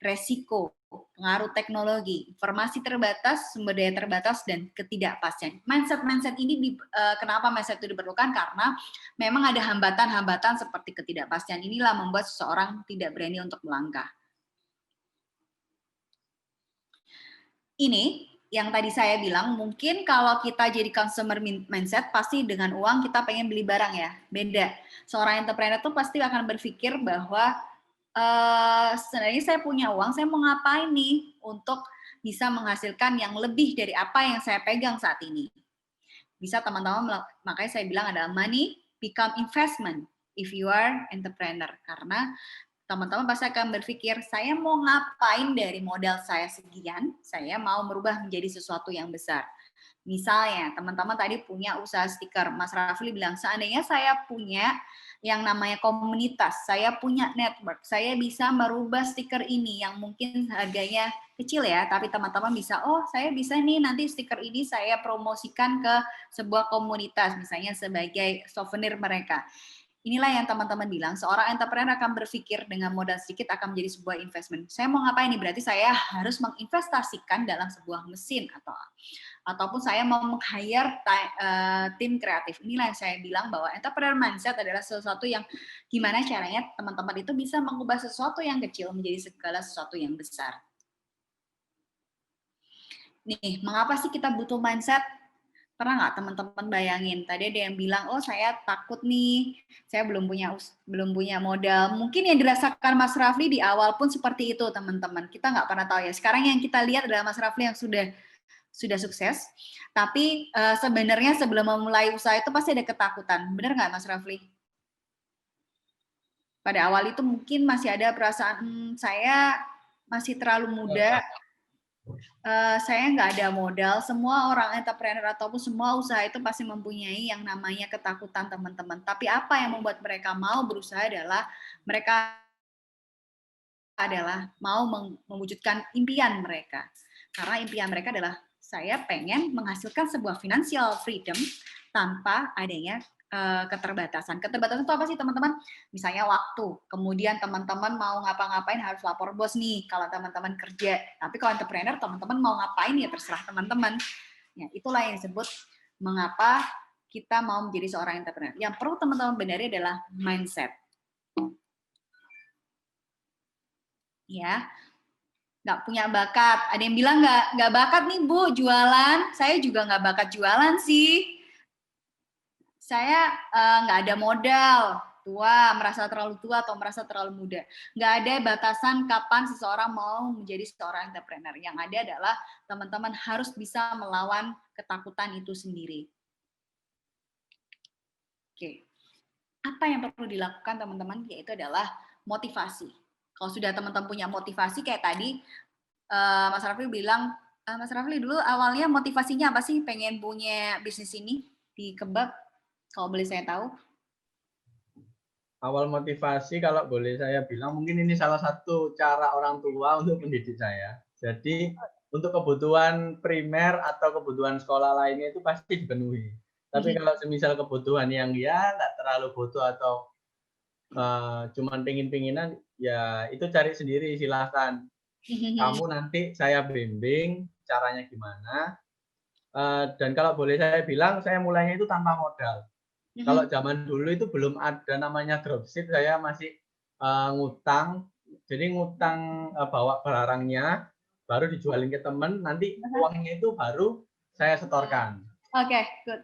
Resiko, pengaruh teknologi, informasi terbatas, sumber daya terbatas, dan ketidakpastian. Mindset ini, kenapa mindset itu diperlukan? Karena memang ada hambatan-hambatan seperti ketidakpastian inilah membuat seseorang tidak berani untuk melangkah. Ini yang tadi saya bilang, mungkin kalau kita jadi consumer mindset, pasti dengan uang kita pengen beli barang ya, beda. Seorang entrepreneur tuh pasti akan berpikir bahwa sebenarnya saya punya uang, saya mau ngapain nih untuk bisa menghasilkan yang lebih dari apa yang saya pegang saat ini. Bisa teman-teman, makanya saya bilang adalah money become investment if you are entrepreneur. Karena teman-teman pasti akan berpikir, saya mau ngapain dari modal saya sekian, saya mau merubah menjadi sesuatu yang besar. Misalnya, teman-teman tadi punya usaha stiker, Mas Rafli bilang, seandainya saya punya yang namanya komunitas, saya punya network, saya bisa merubah stiker ini yang mungkin harganya kecil ya, tapi teman-teman bisa, oh saya bisa nih nanti stiker ini saya promosikan ke sebuah komunitas, misalnya sebagai souvenir mereka. Inilah yang teman-teman bilang, seorang entrepreneur akan berpikir dengan modal sedikit akan menjadi sebuah investment. Saya mau ngapain nih? Berarti saya harus menginvestasikan dalam sebuah mesin ataupun saya mau meng-hire tim kreatif. Inilah yang saya bilang bahwa entrepreneur mindset adalah sesuatu yang gimana caranya teman-teman itu bisa mengubah sesuatu yang kecil menjadi segala sesuatu yang besar. Nih, mengapa sih kita butuh mindset? Pernah nggak teman-teman bayangin, tadi ada yang bilang, oh saya takut nih, saya belum punya modal. Mungkin yang dirasakan Mas Rafli di awal pun seperti itu teman-teman. Kita nggak pernah tahu ya. Sekarang yang kita lihat adalah Mas Rafli yang sudah sukses. Tapi sebenarnya sebelum memulai usaha itu pasti ada ketakutan. Benar nggak Mas Rafli? Pada awal itu mungkin masih ada perasaan saya masih terlalu muda. Saya nggak ada modal, semua orang entrepreneur ataupun semua usaha itu pasti mempunyai yang namanya ketakutan teman-teman. Tapi apa yang membuat mereka mau berusaha adalah mereka mau mewujudkan impian mereka. Karena impian mereka adalah saya pengen menghasilkan sebuah financial freedom tanpa adanya keterbatasan. Keterbatasan itu apa sih teman-teman? Misalnya waktu. Kemudian teman-teman mau ngapa-ngapain harus lapor bos nih kalau teman-teman kerja. Tapi kalau entrepreneur teman-teman mau ngapain ya terserah teman-teman. Ya, itulah yang disebut mengapa kita mau menjadi seorang entrepreneur. Yang perlu teman-teman benari adalah mindset. Ya. Nggak punya bakat. Ada yang bilang nggak bakat nih Bu jualan. Saya juga nggak bakat jualan sih. Saya nggak ada modal, merasa terlalu tua atau merasa terlalu muda. Nggak ada batasan kapan seseorang mau menjadi seorang entrepreneur. Yang ada adalah teman-teman harus bisa melawan ketakutan itu sendiri. Oke. Apa yang perlu dilakukan teman-teman? Yaitu adalah motivasi. Kalau sudah teman-teman punya motivasi kayak tadi Mas Rafli bilang, Mas Rafli dulu awalnya motivasinya apa sih pengen punya bisnis ini di kebab? Kalau boleh saya tahu. Awal motivasi kalau boleh saya bilang mungkin ini salah satu cara orang tua untuk mendidik saya. Jadi untuk kebutuhan primer atau kebutuhan sekolah lainnya itu pasti dipenuhi. Tapi kalau semisal kebutuhan yang ya nggak terlalu butuh atau cuman pingin-pinginan, ya itu cari sendiri, silahkan. Kamu nanti saya bimbing caranya gimana. Dan kalau boleh saya bilang, saya mulainya itu tanpa modal. Kalau zaman dulu itu belum ada namanya dropship, saya masih ngutang. Jadi ngutang bawa barangnya, baru dijualin ke teman, nanti uangnya itu baru saya setorkan. Oke, good.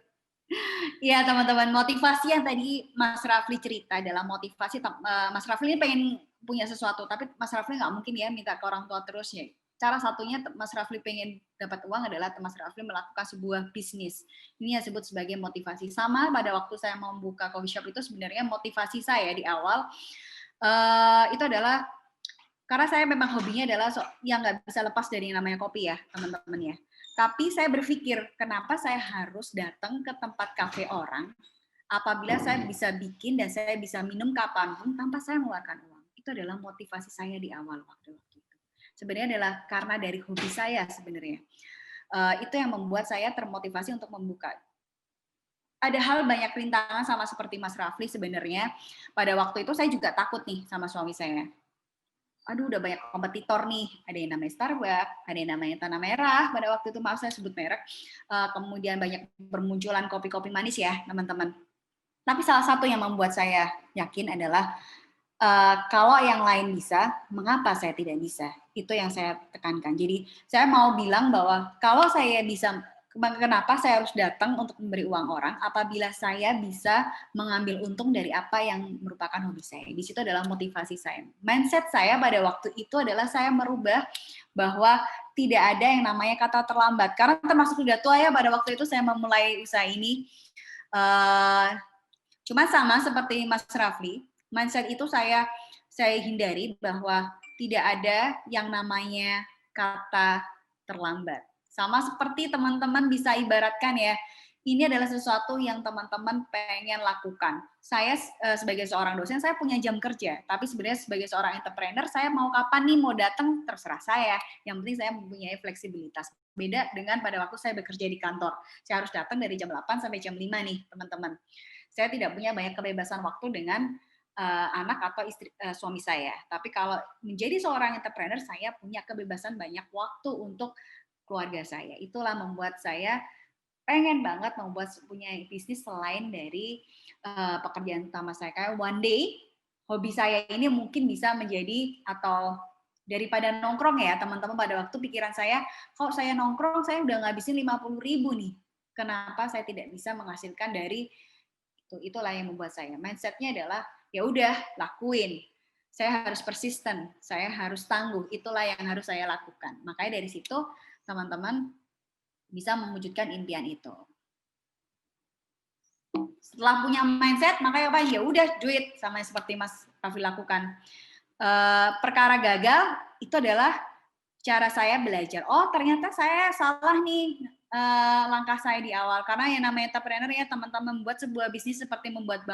Iya teman-teman, motivasi yang tadi Mas Rafli cerita adalah motivasi. Mas Rafli ini pengen punya sesuatu, tapi Mas Rafli nggak mungkin ya minta ke orang tua terus ya. Cara satunya Mas Rafli pengen dapat uang adalah Mas Rafli melakukan sebuah bisnis. Ini yang disebut sebagai motivasi. Sama pada waktu saya mau membuka coffee shop itu sebenarnya motivasi saya di awal itu adalah karena saya memang hobinya adalah yang nggak bisa lepas dari yang namanya kopi ya teman-teman ya. Tapi saya berpikir kenapa saya harus datang ke tempat kafe orang apabila saya bisa bikin dan saya bisa minum kapanpun tanpa saya mengeluarkan uang. Itu adalah motivasi saya di awal waktu itu. Sebenarnya adalah karena dari hobi saya sebenarnya. Itu yang membuat saya termotivasi untuk membuka. Ada hal banyak rintangan sama seperti Mas Rafli sebenarnya. Pada waktu itu saya juga takut nih sama suami saya. Aduh, udah banyak kompetitor nih. Ada yang namanya Starbucks, ada yang namanya Tanah Merah. Pada waktu itu, maaf saya sebut merek. Kemudian banyak bermunculan kopi-kopi manis ya, teman-teman. Tapi salah satu yang membuat saya yakin adalah kalau yang lain bisa, mengapa saya tidak bisa? Itu yang saya tekankan. Jadi saya mau bilang bahwa kalau saya bisa, kenapa saya harus datang untuk memberi uang orang apabila saya bisa mengambil untung dari apa yang merupakan hobi saya. Di situ adalah motivasi saya. Mindset saya pada waktu itu adalah saya merubah bahwa tidak ada yang namanya kata terlambat. Karena termasuk sudah tua ya pada waktu itu saya memulai usaha ini. Cuma sama seperti Mas Rafli, mindset itu saya hindari bahwa tidak ada yang namanya kata terlambat. Sama seperti teman-teman bisa ibaratkan ya, ini adalah sesuatu yang teman-teman pengen lakukan. Saya sebagai seorang dosen, saya punya jam kerja. Tapi sebenarnya sebagai seorang entrepreneur, saya mau kapan nih mau datang, terserah saya. Yang penting saya mempunyai fleksibilitas. Beda dengan pada waktu saya bekerja di kantor. Saya harus datang dari jam 8 sampai jam 5 nih, teman-teman. Saya tidak punya banyak kebebasan waktu dengan anak atau istri suami saya. Tapi kalau menjadi seorang entrepreneur, saya punya kebebasan banyak waktu untuk keluarga saya. Itulah membuat saya pengen banget membuat punya bisnis selain dari pekerjaan utama saya. Kayak one day, hobi saya ini mungkin bisa menjadi atau daripada nongkrong ya teman-teman pada waktu pikiran saya, kalau saya nongkrong saya udah ngabisin 50.000 nih. Kenapa saya tidak bisa menghasilkan dari itu? Itulah yang membuat saya. Mindsetnya adalah ya udah lakuin. Saya harus persisten, saya harus tangguh. Itulah yang harus saya lakukan. Makanya dari situ teman-teman bisa mewujudkan impian itu. Setelah punya mindset, makanya apa? Ya udah duit sama seperti Mas Rafli lakukan. Perkara gagal itu adalah cara saya belajar. Oh, ternyata saya salah nih langkah saya di awal. Karena yang namanya entrepreneur ya teman-teman membuat sebuah bisnis seperti membuat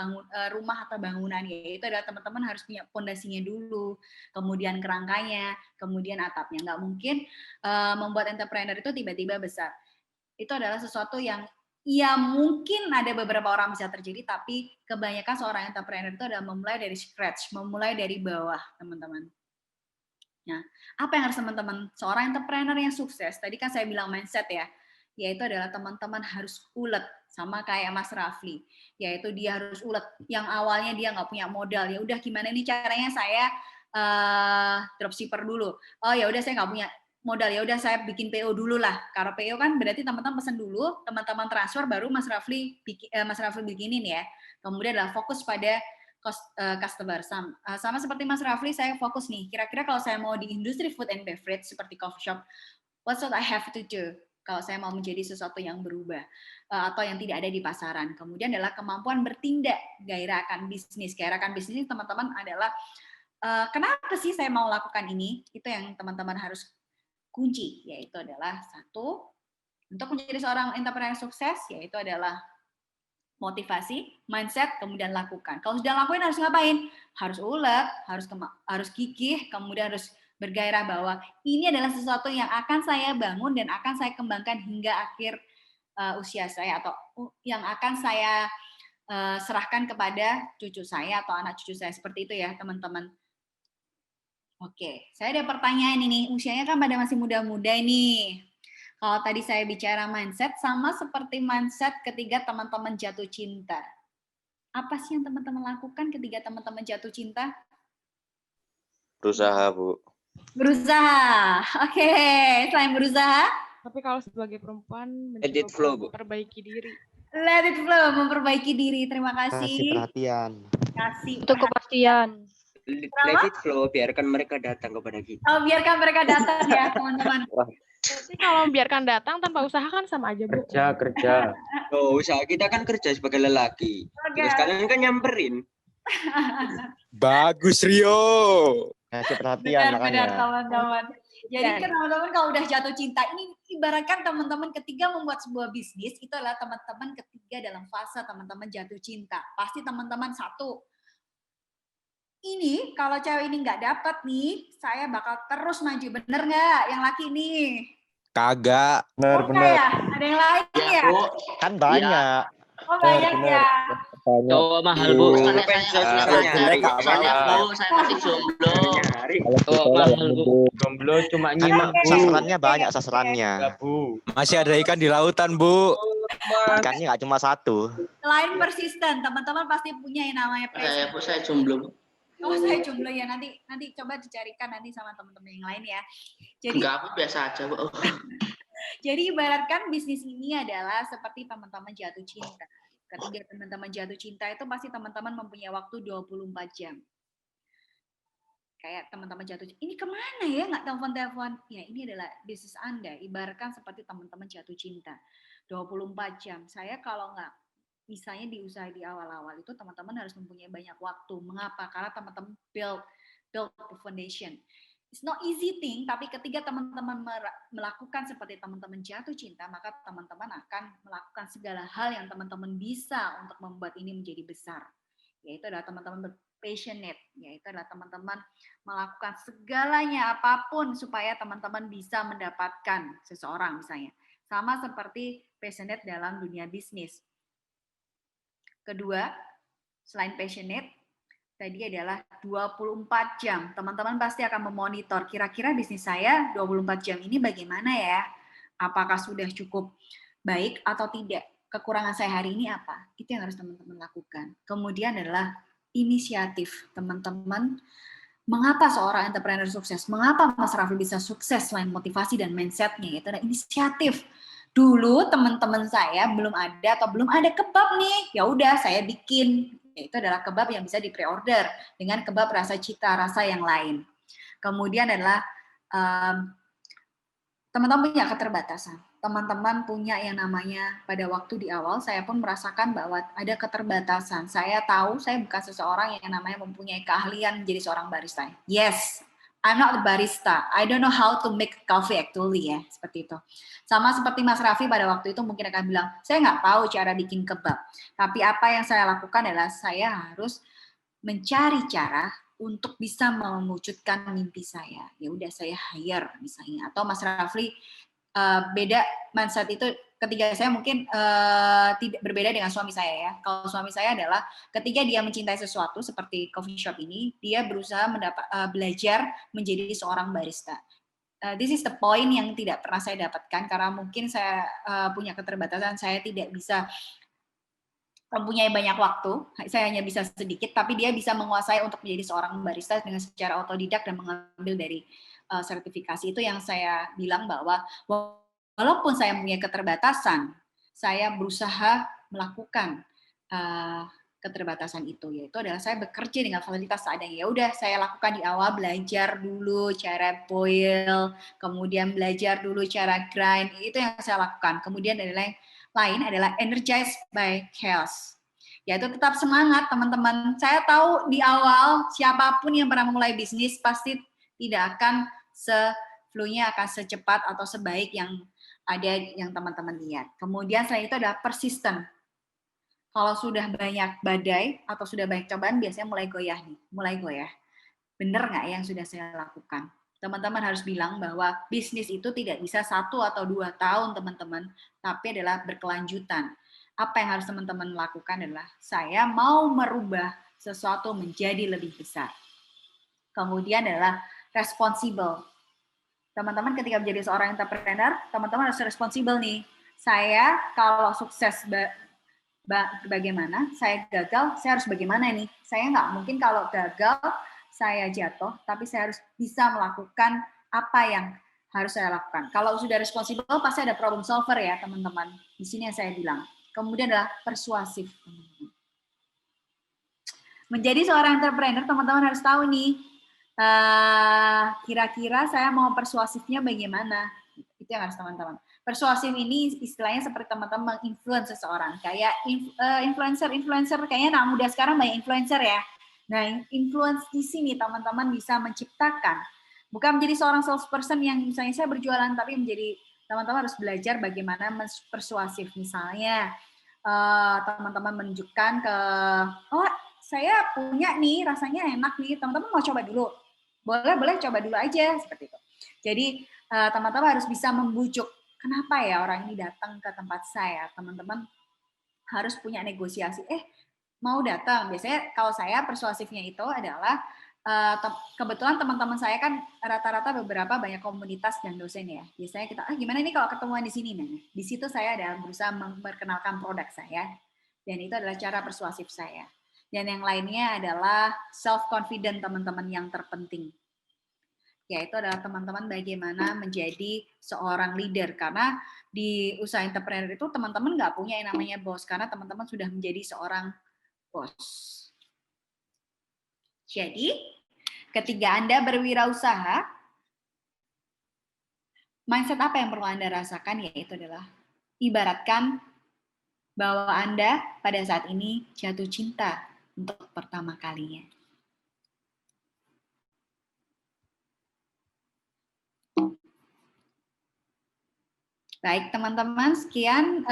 rumah atau bangunan ya. Itu adalah teman-teman harus punya fondasinya dulu, kemudian kerangkanya, kemudian atapnya. Nggak mungkin membuat entrepreneur itu tiba-tiba besar. Itu adalah sesuatu yang ya mungkin ada beberapa orang bisa terjadi, tapi kebanyakan seorang entrepreneur itu adalah memulai dari scratch, memulai dari bawah, teman-teman. Nah, apa yang harus teman-teman, seorang entrepreneur yang sukses, tadi kan saya bilang mindset ya, yaitu adalah teman-teman harus ulet, sama kayak Mas Rafli, yaitu dia harus ulet, yang awalnya dia nggak punya modal, ya udah gimana nih caranya saya dropshipper dulu, oh ya udah saya nggak punya modal, ya udah saya bikin PO dulu lah. Kalau PO kan berarti teman-teman pesan dulu, teman-teman transfer, baru Mas Rafli bikinin ya. Kemudian adalah fokus pada customer. Sama seperti Mas Rafli, saya fokus nih. Kira-kira kalau saya mau di industri food and beverage seperti coffee shop, what should I have to do? Kalau saya mau menjadi sesuatu yang berubah atau yang tidak ada di pasaran. Kemudian adalah kemampuan bertindak, gairahkan bisnis. Gairahkan bisnis teman-teman adalah kenapa sih saya mau lakukan ini? Itu yang teman-teman harus kunci, yaitu adalah satu, untuk menjadi seorang entrepreneur sukses, yaitu adalah motivasi, mindset, kemudian lakukan. Kalau sudah lakuin harus ngapain? Harus ulet, harus gigih, kemudian harus bergairah bahwa ini adalah sesuatu yang akan saya bangun dan akan saya kembangkan hingga akhir usia saya, atau yang akan saya serahkan kepada cucu saya atau anak cucu saya. Seperti itu ya teman-teman. Oke, saya ada pertanyaan ini. Usianya kan pada masih muda-muda nih. Kalau tadi saya bicara mindset, sama seperti mindset ketika teman-teman jatuh cinta. Apa sih yang teman-teman lakukan ketika teman-teman jatuh cinta? Berusaha, Bu. Berusaha. Oke, selain berusaha? Tapi kalau sebagai perempuan Let it flow, Bu. memperbaiki diri. Let it flow, memperbaiki diri. Terima Kasih kasih. perhatian. Kasih Untuk kepastian. Let it flow, biarkan mereka datang kepada kita. Oh, biarkan mereka datang ya, teman-teman. Tapi kalau membiarkan datang tanpa usaha kan sama aja, Bu. Kerja. Oh, usaha kita kan kerja sebagai lelaki. Oke. Terus kalian kan nyamperin. Bagus Rio. Kasih perhatian Benar, makanya. teman-teman. Jadi kan teman-teman kalau udah jatuh cinta, ini ibaratkan teman-teman ketika membuat sebuah bisnis, itu adalah teman-teman ketiga dalam fase teman-teman jatuh cinta. Pasti teman-teman satu, ini kalau cewek ini nggak dapat nih, saya bakal terus maju. Bener nggak yang laki ini? Kagak. Bener. Ya? Ada yang lain ya? Kan banyak. Oh banyak ya. Cowok mahal, Bu. Soalnya Kalau saya masih jomblo. Cowok mahal, Bu. Jomblo cuma nyimak, Bu. Sasarannya banyak sasarannya. Ya, Bu. Masih ada ikan di lautan, Bu. Ikannya nggak cuma satu. Selain persisten, teman-teman pasti punya yang namanya persisten. Bu, saya jomblo, Bu. Oh, saya jomblo ya. Nanti coba dicarikan nanti sama teman-teman yang lain ya. Jadi Enggak, aku biasa aja, Bu. Jadi ibaratkan bisnis ini adalah seperti teman-teman jatuh cinta. Ketika teman-teman jatuh cinta itu pasti teman-teman mempunyai waktu 24 jam. Kayak teman-teman jatuh cinta, ini kemana ya nggak telepon-telepon? Ya ini adalah bisnis Anda. Ibaratkan seperti teman-teman jatuh cinta. 24 jam. Saya kalau nggak, misalnya di usaha di awal-awal itu teman-teman harus mempunyai banyak waktu. Mengapa? Karena teman-teman build the foundation. It's not easy thing, tapi ketika teman-teman melakukan seperti teman-teman jatuh cinta, maka teman-teman akan melakukan segala hal yang teman-teman bisa untuk membuat ini menjadi besar. Yaitu adalah teman-teman passionate, yaitu adalah teman-teman melakukan segalanya apapun supaya teman-teman bisa mendapatkan seseorang misalnya. Sama seperti passionate dalam dunia bisnis. Kedua, selain passionate, tadi adalah 24 jam. Teman-teman pasti akan memonitor kira-kira bisnis saya 24 jam ini bagaimana ya? Apakah sudah cukup baik atau tidak? Kekurangan saya hari ini apa? Itu yang harus teman-teman lakukan. Kemudian adalah inisiatif. Teman-teman, mengapa seorang entrepreneur sukses? Mengapa Mas Rafli bisa sukses selain motivasi dan mindset-nya? Itu adalah inisiatif. Dulu teman-teman saya belum ada atau belum ada kebab nih. Ya udah saya bikin. Itu adalah kebab yang bisa di-pre-order dengan kebab rasa cita rasa yang lain. Kemudian adalah teman-teman punya keterbatasan. Teman-teman punya yang namanya pada waktu di awal saya pun merasakan bahwa ada keterbatasan. Saya tahu saya bukan seseorang yang namanya mempunyai keahlian menjadi seorang barista. Yes, I'm not a barista. I don't know how to make coffee actually ya, seperti itu. Sama seperti Mas Raffi pada waktu itu mungkin akan bilang, saya nggak tahu cara bikin kebab. Tapi apa yang saya lakukan adalah saya harus mencari cara untuk bisa mewujudkan mimpi saya. Ya udah saya hire misalnya. Atau Mas Raffi beda mindset itu ketika saya mungkin tidak berbeda dengan suami saya ya. Kalau suami saya adalah ketika dia mencintai sesuatu seperti coffee shop ini, dia berusaha belajar menjadi seorang barista. This is the point yang tidak pernah saya dapatkan karena mungkin saya punya keterbatasan, saya tidak bisa mempunyai banyak waktu, saya hanya bisa sedikit, tapi dia bisa menguasai untuk menjadi seorang barista dengan secara otodidak dan mengambil dari sertifikasi. Itu yang saya bilang bahwa walaupun saya punya keterbatasan, saya berusaha melakukan keterbatasan itu, yaitu adalah saya bekerja dengan fasilitas seadanya. Ya udah saya lakukan di awal, belajar dulu cara boil, kemudian belajar dulu cara grind, itu yang saya lakukan. Kemudian lain adalah energized by chaos. Yaitu tetap semangat teman-teman. Saya tahu di awal siapapun yang pernah memulai bisnis pasti tidak akan flow-nya akan secepat atau sebaik yang ada yang teman-teman lihat. Kemudian selain itu ada persisten. Kalau sudah banyak badai atau sudah banyak cobaan biasanya mulai goyah nih, mulai goyah. Bener nggak yang sudah saya lakukan? Teman-teman harus bilang bahwa bisnis itu tidak bisa 1 atau 2 tahun teman-teman, tapi adalah berkelanjutan. Apa yang harus teman-teman lakukan adalah saya mau merubah sesuatu menjadi lebih besar. Kemudian adalah responsible. Teman-teman ketika menjadi seorang entrepreneur, teman-teman harus responsible nih. Saya kalau sukses bagaimana, saya gagal, saya harus bagaimana nih? Saya nggak mungkin kalau gagal, saya jatuh, tapi saya harus bisa melakukan apa yang harus saya lakukan. Kalau sudah responsible, pasti ada problem solver ya, teman-teman. Di sini yang saya bilang. Kemudian adalah persuasif. Menjadi seorang entrepreneur, teman-teman harus tahu nih, kira-kira saya mau persuasifnya bagaimana. Itu yang harus teman-teman. Persuasif ini istilahnya seperti teman-teman influence seseorang. Kayak influencer, kayaknya anak muda sekarang banyak influencer ya. Nah, influence di sini teman-teman bisa menciptakan. Bukan menjadi seorang salesperson yang misalnya saya berjualan, tapi menjadi teman-teman harus belajar bagaimana persuasif. Misalnya, teman-teman menunjukkan ke, oh saya punya nih, rasanya enak nih, teman-teman mau coba dulu. Boleh coba dulu aja, seperti itu. Jadi, teman-teman harus bisa membujuk, kenapa ya orang ini datang ke tempat saya? Teman-teman harus punya negosiasi. Mau datang. Biasanya kalau saya persuasifnya itu adalah, kebetulan teman-teman saya kan rata-rata beberapa banyak komunitas dan dosen ya. Biasanya kita, gimana nih kalau ketemuan di sini? Nah, di situ saya ada berusaha memperkenalkan produk saya. Dan itu adalah cara persuasif saya. Dan yang lainnya adalah self-confident teman-teman yang terpenting. Yaitu adalah teman-teman bagaimana menjadi seorang leader. Karena di usaha entrepreneur itu teman-teman nggak punya yang namanya bos. Karena teman-teman sudah menjadi seorang bos. Jadi, ketika Anda berwirausaha, mindset apa yang perlu Anda rasakan? Yaitu adalah, ibaratkan bahwa Anda pada saat ini jatuh cinta untuk pertama kalinya. Baik, teman-teman, sekian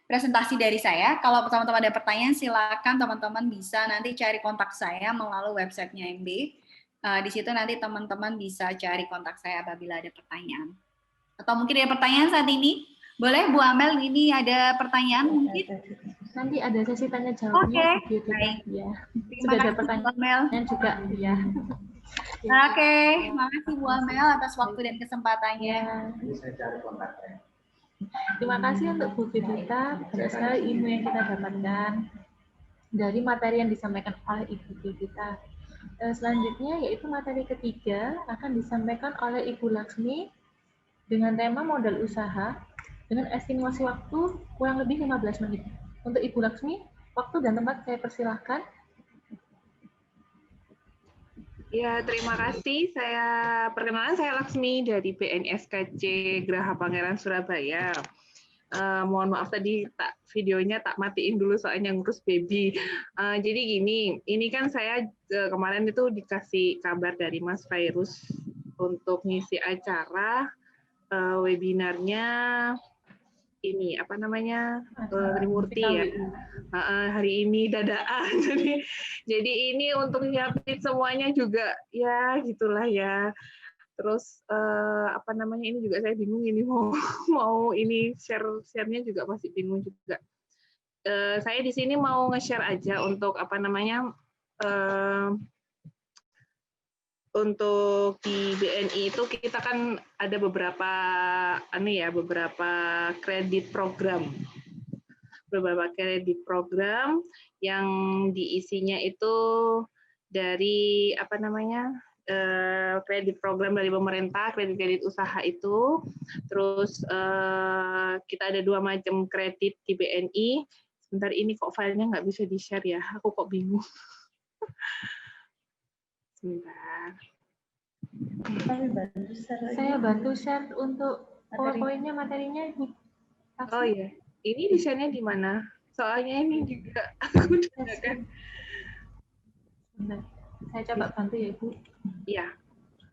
presentasi dari saya. Kalau teman-teman ada pertanyaan, silakan teman-teman bisa nanti cari kontak saya melalui websitenya MB. Di situ nanti teman-teman bisa cari kontak saya apabila ada pertanyaan. Atau mungkin ada pertanyaan saat ini? Boleh, Bu Amel, ini ada pertanyaan mungkin? Nanti ada sesi tanya jawabnya. Oke, baik. Ya. Sudah ada pertanyaan juga. Ya. Oke, makasih Bu Amel atas waktu dan kesempatannya. Terima kasih untuk Bu Fidita, banyak sekali ilmu yang kita dapatkan dari materi yang disampaikan oleh Ibu Fidita. Selanjutnya yaitu materi ketiga akan disampaikan oleh Ibu Laksmi dengan tema modal usaha dengan estimasi waktu kurang lebih 15 menit. Untuk Ibu Laksmi, waktu dan tempat saya persilahkan. Ya, terima kasih. Perkenalan, saya Laksmi dari BNSKC Geraha Pangeran Surabaya. Mohon maaf tadi videonya tak matiin dulu soalnya ngurus baby. Jadi gini, ini kan saya kemarin itu dikasih kabar dari Mas Fairuz untuk ngisi acara webinarnya ini apa namanya Trimurti ya. Hari ini dadaan. Jadi ini untuk nyiapin semuanya juga ya gitulah ya. Terus apa namanya ini juga saya bingung ini mau ini share-nya juga masih bingung juga. Saya di sini mau nge-share aja untuk apa namanya untuk di BNI itu kita kan ada beberapa kredit program. Beberapa kredit program yang diisinya itu dari apa namanya? Kredit program dari pemerintah, kredit usaha itu. Terus kita ada 2 macam kredit di BNI. Sebentar ini kok filenya nggak bisa di-share ya. Aku kok bingung. Sebentar. Saya bantu share untuk PowerPoint-nya, materinya. Oh iya. Ini desainnya di mana? Soalnya ini juga aku udah kan. Benar. Saya coba bantu ya, Ibu. Iya.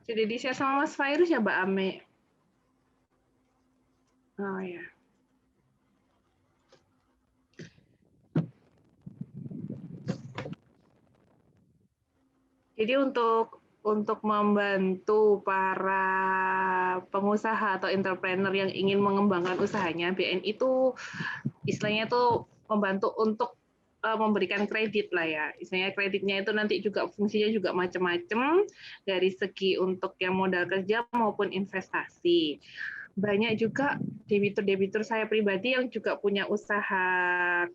Sudah di-share sama Mas Fairuz ya, Mbak Ame? Oh ya. Jadi untuk membantu para pengusaha atau entrepreneur yang ingin mengembangkan usahanya, BNI itu istilahnya itu membantu untuk memberikan kredit lah ya. Istilahnya kreditnya itu nanti juga fungsinya juga macam-macam dari segi untuk yang modal kerja maupun investasi. Banyak juga debitur-debitur saya pribadi yang juga punya usaha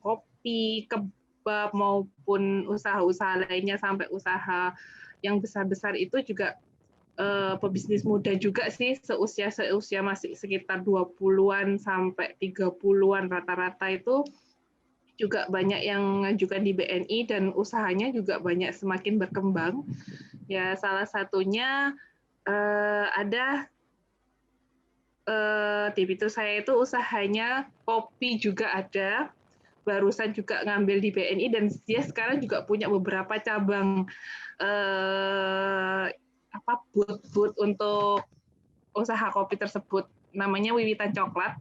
kopi, kebab maupun usaha-usaha lainnya sampai usaha yang besar-besar itu juga pebisnis muda juga sih, seusia masih sekitar 20-an sampai 30-an rata-rata itu juga banyak yang ngajukan di BNI dan usahanya juga banyak semakin berkembang. Ya, salah satunya ada debitur saya itu usahanya kopi juga ada, barusan juga ngambil di BNI dan dia sekarang juga punya beberapa cabang booth untuk usaha kopi tersebut. Namanya Wiwitan Coklat.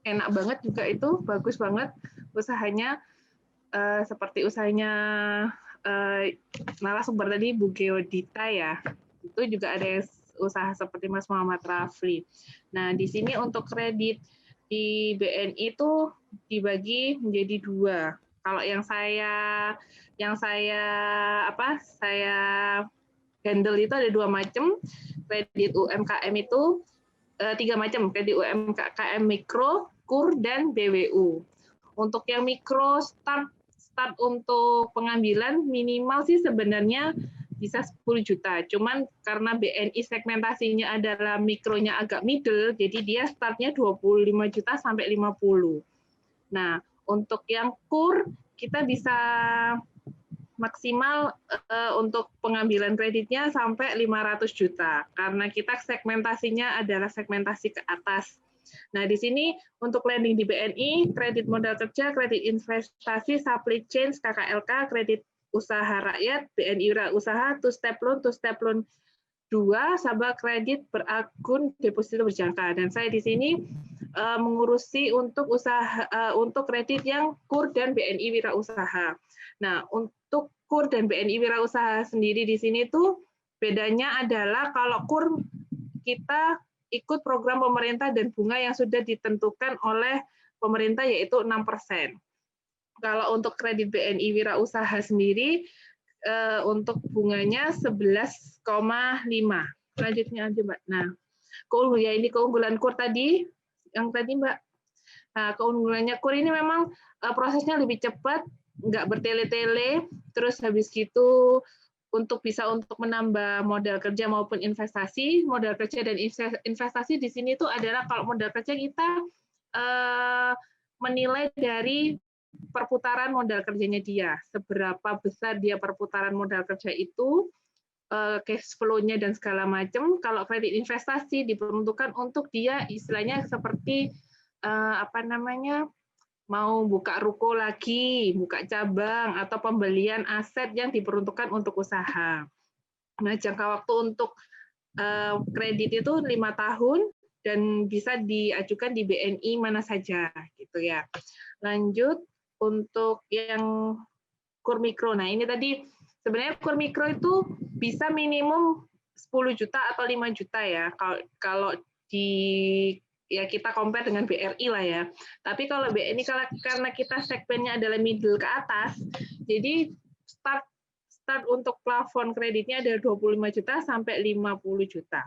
Enak banget juga itu, bagus banget usahanya. Seperti usahanya narasumber tadi Bu Geodita ya. Itu juga ada usaha seperti Mas Muhammad Rafli. Nah, di sini untuk kredit di BNI itu dibagi menjadi 2. Kalau yang saya handle itu ada 2 macam. Kredit UMKM itu 3 macam, kredit UMKM mikro, KUR, dan BWU. Untuk yang mikro start untuk pengambilan minimal sih sebenarnya bisa 10 juta. Cuman karena BNI segmentasinya adalah mikronya agak middle, jadi dia startnya 25 juta sampai 50. Nah, untuk yang KUR kita bisa maksimal untuk pengambilan kreditnya sampai 500 juta. Karena kita segmentasinya adalah segmentasi ke atas. Nah, di sini untuk lending di BNI, kredit modal kerja, kredit investasi, supply chain, KKLK, kredit usaha rakyat, BNI Wirausaha, two-step loan 2, sabah kredit berakun deposito berjangka. Dan saya di sini mengurusi untuk untuk kredit yang KUR dan BNI Wirausaha. Nah, untuk KUR dan BNI Wirausaha sendiri di sini tuh bedanya adalah kalau KUR kita ikut program pemerintah dan bunga yang sudah ditentukan oleh pemerintah yaitu 6%. Kalau untuk kredit BNI Wirausaha sendiri untuk bunganya 11,5. Selanjutnya aja, Mbak. Nah, ini keunggulan KUR tadi, yang tadi Mbak. Nah, keunggulannya KUR ini memang prosesnya lebih cepat, nggak bertele-tele, terus habis gitu untuk menambah modal kerja maupun investasi, modal kerja dan investasi di sini itu adalah kalau modal kerja kita menilai dari perputaran modal kerjanya dia, seberapa besar dia perputaran modal kerja itu, cash flow-nya dan segala macam. Kalau kredit investasi diperuntukkan untuk dia istilahnya seperti mau buka ruko lagi, buka cabang, atau pembelian aset yang diperuntukkan untuk usaha. Nah, jangka waktu untuk kredit itu 5 tahun dan bisa diajukan di BNI mana saja, gitu ya. Lanjut untuk yang KUR mikro. Nah, ini tadi sebenarnya KUR mikro itu bisa minimum 10 juta atau 5 juta ya. Kalau kita compare dengan BRI lah ya. Tapi kalau BNI karena kita segmennya adalah middle ke atas, jadi start untuk plafon kreditnya ada 25 juta sampai 50 juta.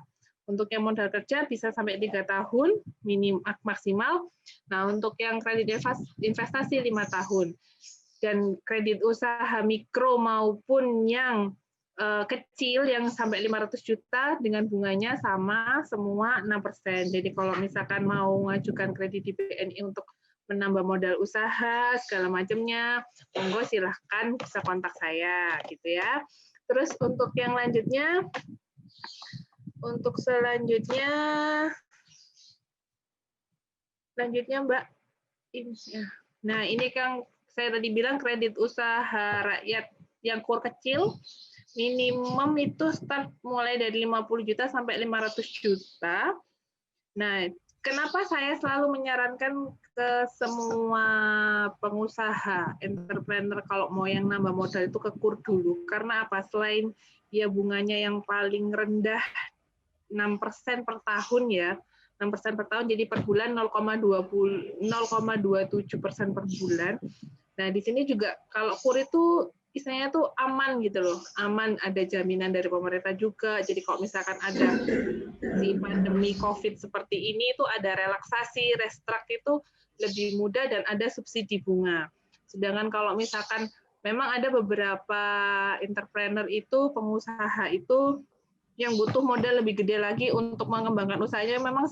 Untuk yang modal kerja bisa sampai 3 tahun maksimal. Nah, untuk yang kredit investasi 5 tahun. Dan kredit usaha mikro maupun yang kecil yang sampai 500 juta dengan bunganya sama semua 6%. Jadi kalau misalkan mau mengajukan kredit di BNI untuk menambah modal usaha segala macamnya, monggo silahkan bisa kontak saya gitu ya. Terus untuk yang selanjutnya Mbak, Nah, ini kan saya tadi bilang kredit usaha rakyat yang kur kecil, minimum itu start mulai dari 50 juta sampai 500 juta. Nah, kenapa saya selalu menyarankan ke semua pengusaha, entrepreneur kalau mau yang nambah modal itu ke KUR dulu. Karena apa? Selain dia bunganya yang paling rendah 6% per tahun ya, 6% per tahun, jadi per bulan 0,27% per bulan. Nah, di sini juga kalau KUR itu istilahnya tuh aman gitu loh, aman, ada jaminan dari pemerintah juga. Jadi kalau misalkan ada si pandemi COVID seperti ini, itu ada relaksasi, restruct itu lebih mudah dan ada subsidi bunga. Sedangkan kalau misalkan memang ada beberapa entrepreneur itu, pengusaha itu yang butuh modal lebih gede lagi untuk mengembangkan usahanya, memang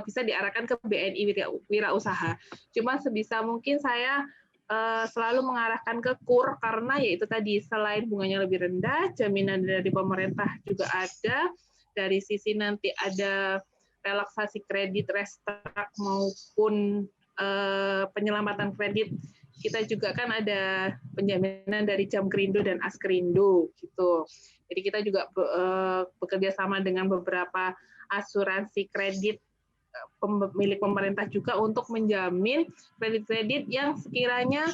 bisa diarahkan ke BNI Wirausaha. Cuma sebisa mungkin saya selalu mengarahkan ke KUR karena yaitu tadi selain bunganya lebih rendah, jaminan dari pemerintah juga ada, dari sisi nanti ada relaksasi kredit, restruct maupun penyelamatan kredit. Kita juga kan ada penjaminan dari Jamkrindo dan Askrindo gitu. Jadi kita juga bekerja sama dengan beberapa asuransi kredit milik pemerintah juga untuk menjamin kredit-kredit yang sekiranya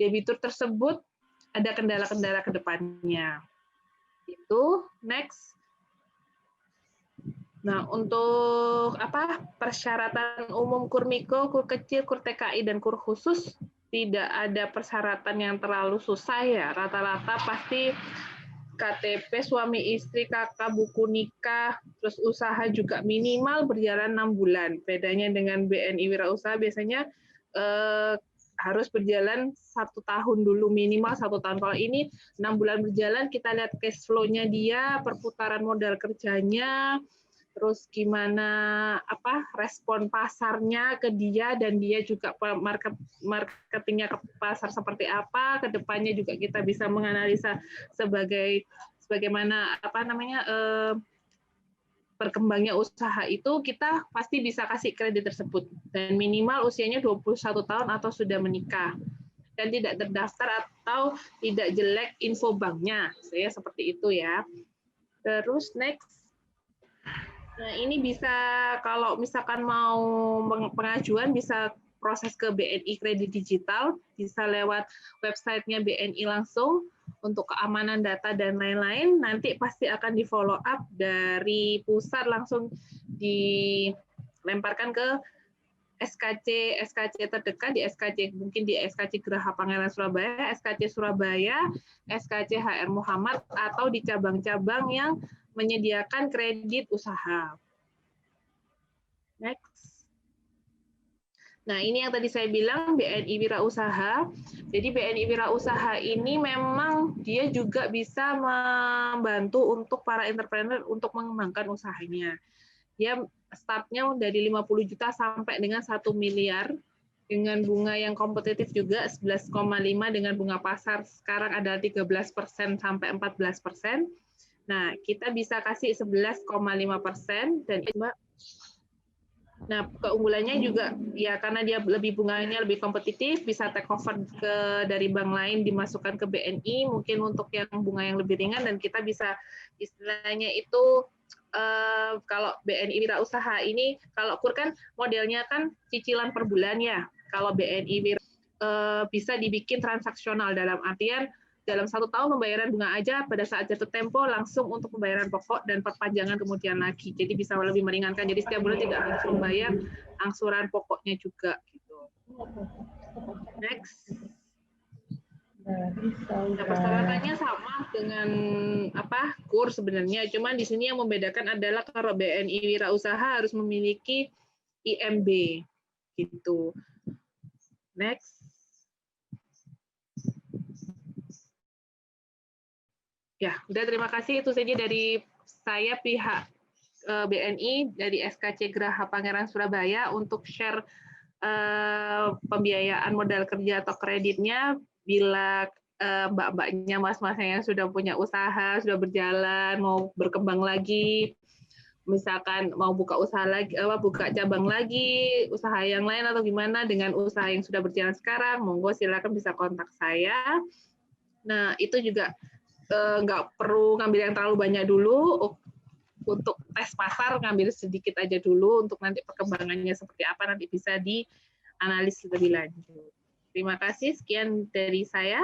debitur tersebut ada kendala-kendala ke depannya. Itu next. Nah, untuk persyaratan umum KUR Mikro, KUR kecil, KUR TKI dan KUR khusus tidak ada persyaratan yang terlalu susah ya. Rata-rata pasti KTP suami istri, kakak, buku nikah, terus usaha juga minimal berjalan 6 bulan. Bedanya dengan BNI Wirausaha biasanya harus berjalan 1 tahun dulu, minimal 1 tahun. Kalau ini 6 bulan berjalan, kita lihat cash flow-nya dia, perputaran modal kerjanya, terus gimana respon pasarnya ke dia, dan dia juga marketingnya ke pasar seperti apa, ke depannya juga kita bisa menganalisa sebagaimana berkembangnya usaha itu, kita pasti bisa kasih kredit tersebut, dan minimal usianya 21 tahun atau sudah menikah dan tidak terdaftar atau tidak jelek info banknya, saya seperti itu ya. Terus next. Nah, ini bisa kalau misalkan mau pengajuan bisa proses ke BNI Kredit Digital, bisa lewat websitenya BNI langsung untuk keamanan data dan lain-lain. Nanti pasti akan di follow up dari pusat, langsung dilemparkan ke SKC terdekat, di SKC mungkin di SKC Geraha Pangeran Surabaya, SKC Surabaya, SKC HR Muhammad, atau di cabang-cabang yang menyediakan kredit usaha. Next. Nah, ini yang tadi saya bilang BNI Wirausaha. Jadi BNI Wirausaha ini memang dia juga bisa membantu untuk para entrepreneur untuk mengembangkan usahanya. Dia startnya dari 50 juta sampai dengan 1 miliar dengan bunga yang kompetitif juga 11,5 dengan bunga pasar sekarang ada 13% sampai 14%. Nah, kita bisa kasih 11,5% dan nah, keunggulannya juga ya karena dia lebih bunganya lebih kompetitif, bisa take over dari bank lain dimasukkan ke BNI mungkin untuk yang bunga yang lebih ringan, dan kita bisa istilahnya itu kalau BNI Wirausaha ini, kalau KUR kan modelnya kan cicilan per bulan ya. Kalau BNI bisa dibikin transaksional, dalam artian dalam 1 tahun pembayaran bunga aja, pada saat jatuh tempo langsung untuk pembayaran pokok dan perpanjangan kemudian lagi. Jadi bisa lebih meringankan. Jadi setiap bulan tidak harus membayar angsuran pokoknya juga gitu. Next. Nah, persyaratannya sama dengan KUR sebenarnya, cuman di sini yang membedakan adalah kalau BNI Wirausaha harus memiliki IMB gitu. Next. Ya, udah, terima kasih, itu saja dari saya pihak BNI dari SKC Geraha Pangeran Surabaya untuk share pembiayaan modal kerja atau kreditnya. Bila mbak-mbaknya, mas-masnya yang sudah punya usaha, sudah berjalan, mau berkembang lagi, misalkan mau buka usaha lagi, buka cabang lagi, usaha yang lain atau gimana dengan usaha yang sudah berjalan sekarang, monggo silakan bisa kontak saya. Nah, itu juga nggak perlu ngambil yang terlalu banyak dulu. Untuk tes pasar ngambil sedikit aja dulu, untuk nanti perkembangannya seperti apa nanti bisa dianalisis lebih lanjut. Terima kasih, sekian dari saya.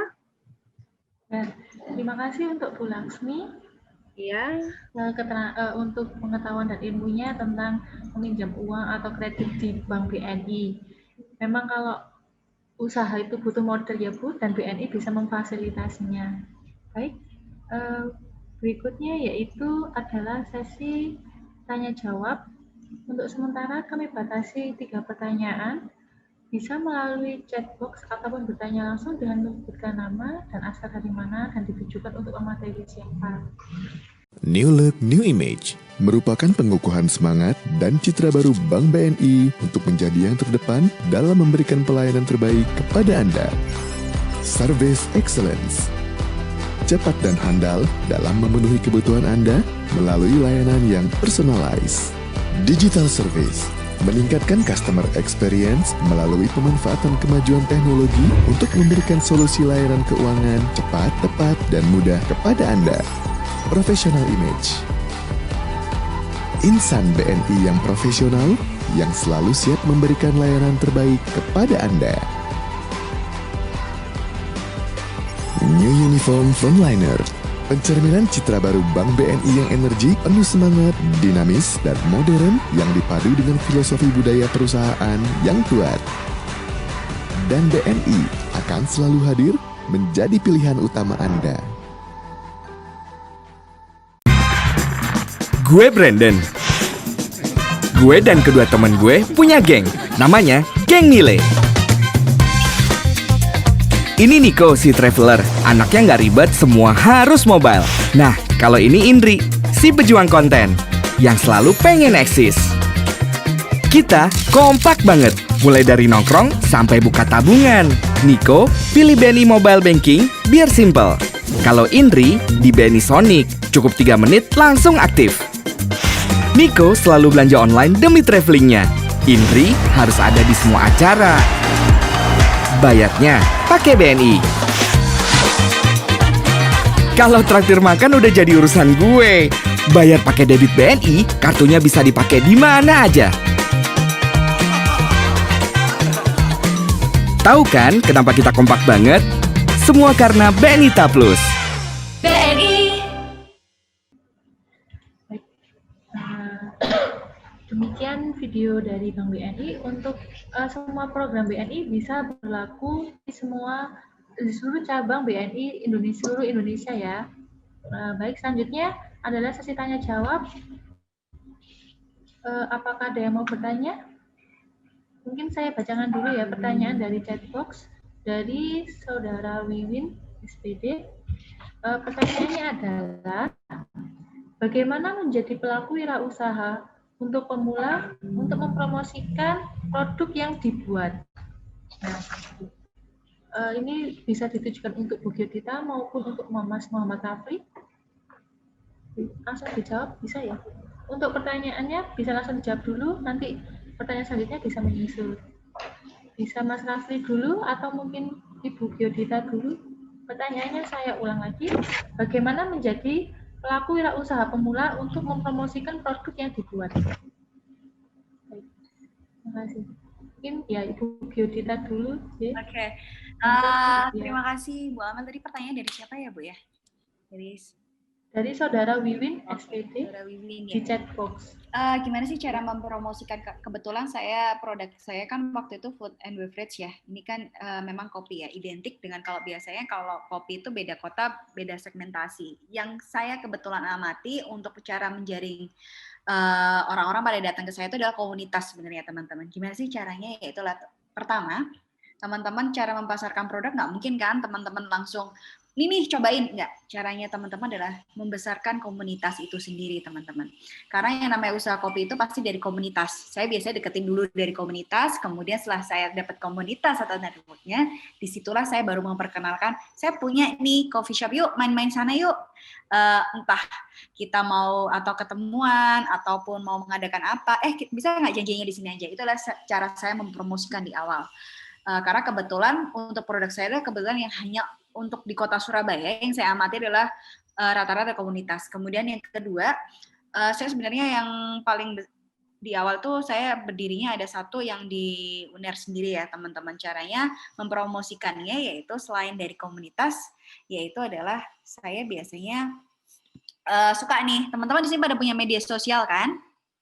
Terima kasih untuk Bu Laksmi. Ya, untuk pengetahuan dan ilmunya tentang meminjam uang atau kredit di Bank BNI. Memang kalau usaha itu butuh modal ya Bu, dan BNI bisa memfasilitasinya. Baik, berikutnya yaitu adalah sesi tanya jawab. Untuk sementara kami batasi 3 pertanyaan. Bisa melalui chat box ataupun bertanya langsung dengan menyebutkan nama dan asal dari mana dan ditujukan untuk pemateri siapa. New Look, New Image merupakan pengukuhan semangat dan citra baru Bank BNI untuk menjadi yang terdepan dalam memberikan pelayanan terbaik kepada Anda. Service Excellence. Cepat dan handal dalam memenuhi kebutuhan Anda melalui layanan yang personalized. Digital Service. Meningkatkan customer experience melalui pemanfaatan kemajuan teknologi untuk memberikan solusi layanan keuangan cepat, tepat, dan mudah kepada Anda. Professional Image. Insan BNI yang profesional, yang selalu siap memberikan layanan terbaik kepada Anda. New Uniform Frontliner. Pencerminan citra baru Bank BNI yang energi, penuh semangat, dinamis, dan modern yang dipadu dengan filosofi budaya perusahaan yang kuat. Dan BNI akan selalu hadir menjadi pilihan utama Anda. Gue Brandon. Gue dan kedua teman gue punya geng, namanya Geng Nile. Ini Nico si traveler, anaknya nggak ribet, semua harus mobile. Nah, kalau ini Indri, si pejuang konten, yang selalu pengen eksis. Kita kompak banget, mulai dari nongkrong sampai buka tabungan. Nico, pilih BNI Mobile Banking biar simple. Kalau Indri, di BNI Sonic, cukup 3 menit langsung aktif. Nico selalu belanja online demi travelingnya. Indri harus ada di semua acara. Bayarnya pakai BNI. Kalau traktir makan udah jadi urusan gue. Bayar pakai debit BNI, kartunya bisa dipakai di mana aja. Tahu kan kenapa kita kompak banget? Semua karena BNI Ta Plus. BNI. Demikian video dari Bank BNI. Untuk semua program BNI bisa berlaku di seluruh cabang BNI seluruh Indonesia ya. Baik, selanjutnya adalah sesi tanya jawab. Apakah ada yang mau bertanya? Mungkin saya bacakan dulu ya pertanyaan dari chat box dari Saudara Wiwin SPD. Pertanyaannya adalah, bagaimana menjadi pelaku wirausaha untuk pemula untuk mempromosikan produk yang dibuat? Nah, ini bisa ditujukan untuk Bu Gyodita maupun untuk Mas Muhammad Rafli. Langsung dijawab, bisa ya? Untuk pertanyaannya bisa langsung dijawab dulu, nanti pertanyaan selanjutnya bisa menyusul. Bisa Mas Rafli dulu atau mungkin Ibu Gyodita dulu. Pertanyaannya saya ulang lagi, bagaimana menjadi pelaku wirausaha pemula untuk mempromosikan produk yang dibuat? Baik. Terima kasih. Mungkin ya Ibu Gyodita dulu. Oke. Terima kasih Bu Amel. Tadi pertanyaan dari siapa ya Bu ya? Dari Saudara Wiwin SPD di chat box. Gimana sih cara mempromosikan? Kebetulan produk saya kan waktu itu food and beverage ya. Ini kan memang kopi ya, identik dengan kalau biasanya kalau kopi itu beda kota, beda segmentasi. Yang saya kebetulan amati untuk cara menjaring orang-orang pada datang ke saya itu adalah komunitas sebenarnya teman-teman. Gimana sih caranya? Yaitu pertama, teman-teman cara mempasarkan produk nggak mungkin kan teman-teman langsung Ini nih cobain nggak? Caranya teman-teman adalah membesarkan komunitas itu sendiri teman-teman. Karena yang namanya usaha kopi itu pasti dari komunitas. Saya biasanya deketin dulu dari komunitas, kemudian setelah saya dapat komunitas atau networknya, disitulah saya baru memperkenalkan, saya punya nih coffee shop, yuk main-main sana yuk. Entah kita mau atau ketemuan, ataupun mau mengadakan apa, bisa nggak janjinya di sini aja. Itulah cara saya mempromosikan di awal. Karena kebetulan untuk produk saya adalah kebetulan yang hanya untuk di kota Surabaya yang saya amati adalah rata-rata komunitas. Kemudian yang kedua, saya sebenarnya yang paling di awal tuh saya berdirinya ada satu yang di UNER sendiri ya teman-teman. Caranya mempromosikannya yaitu selain dari komunitas, yaitu adalah saya biasanya suka nih, teman-teman di sini pada punya media sosial kan?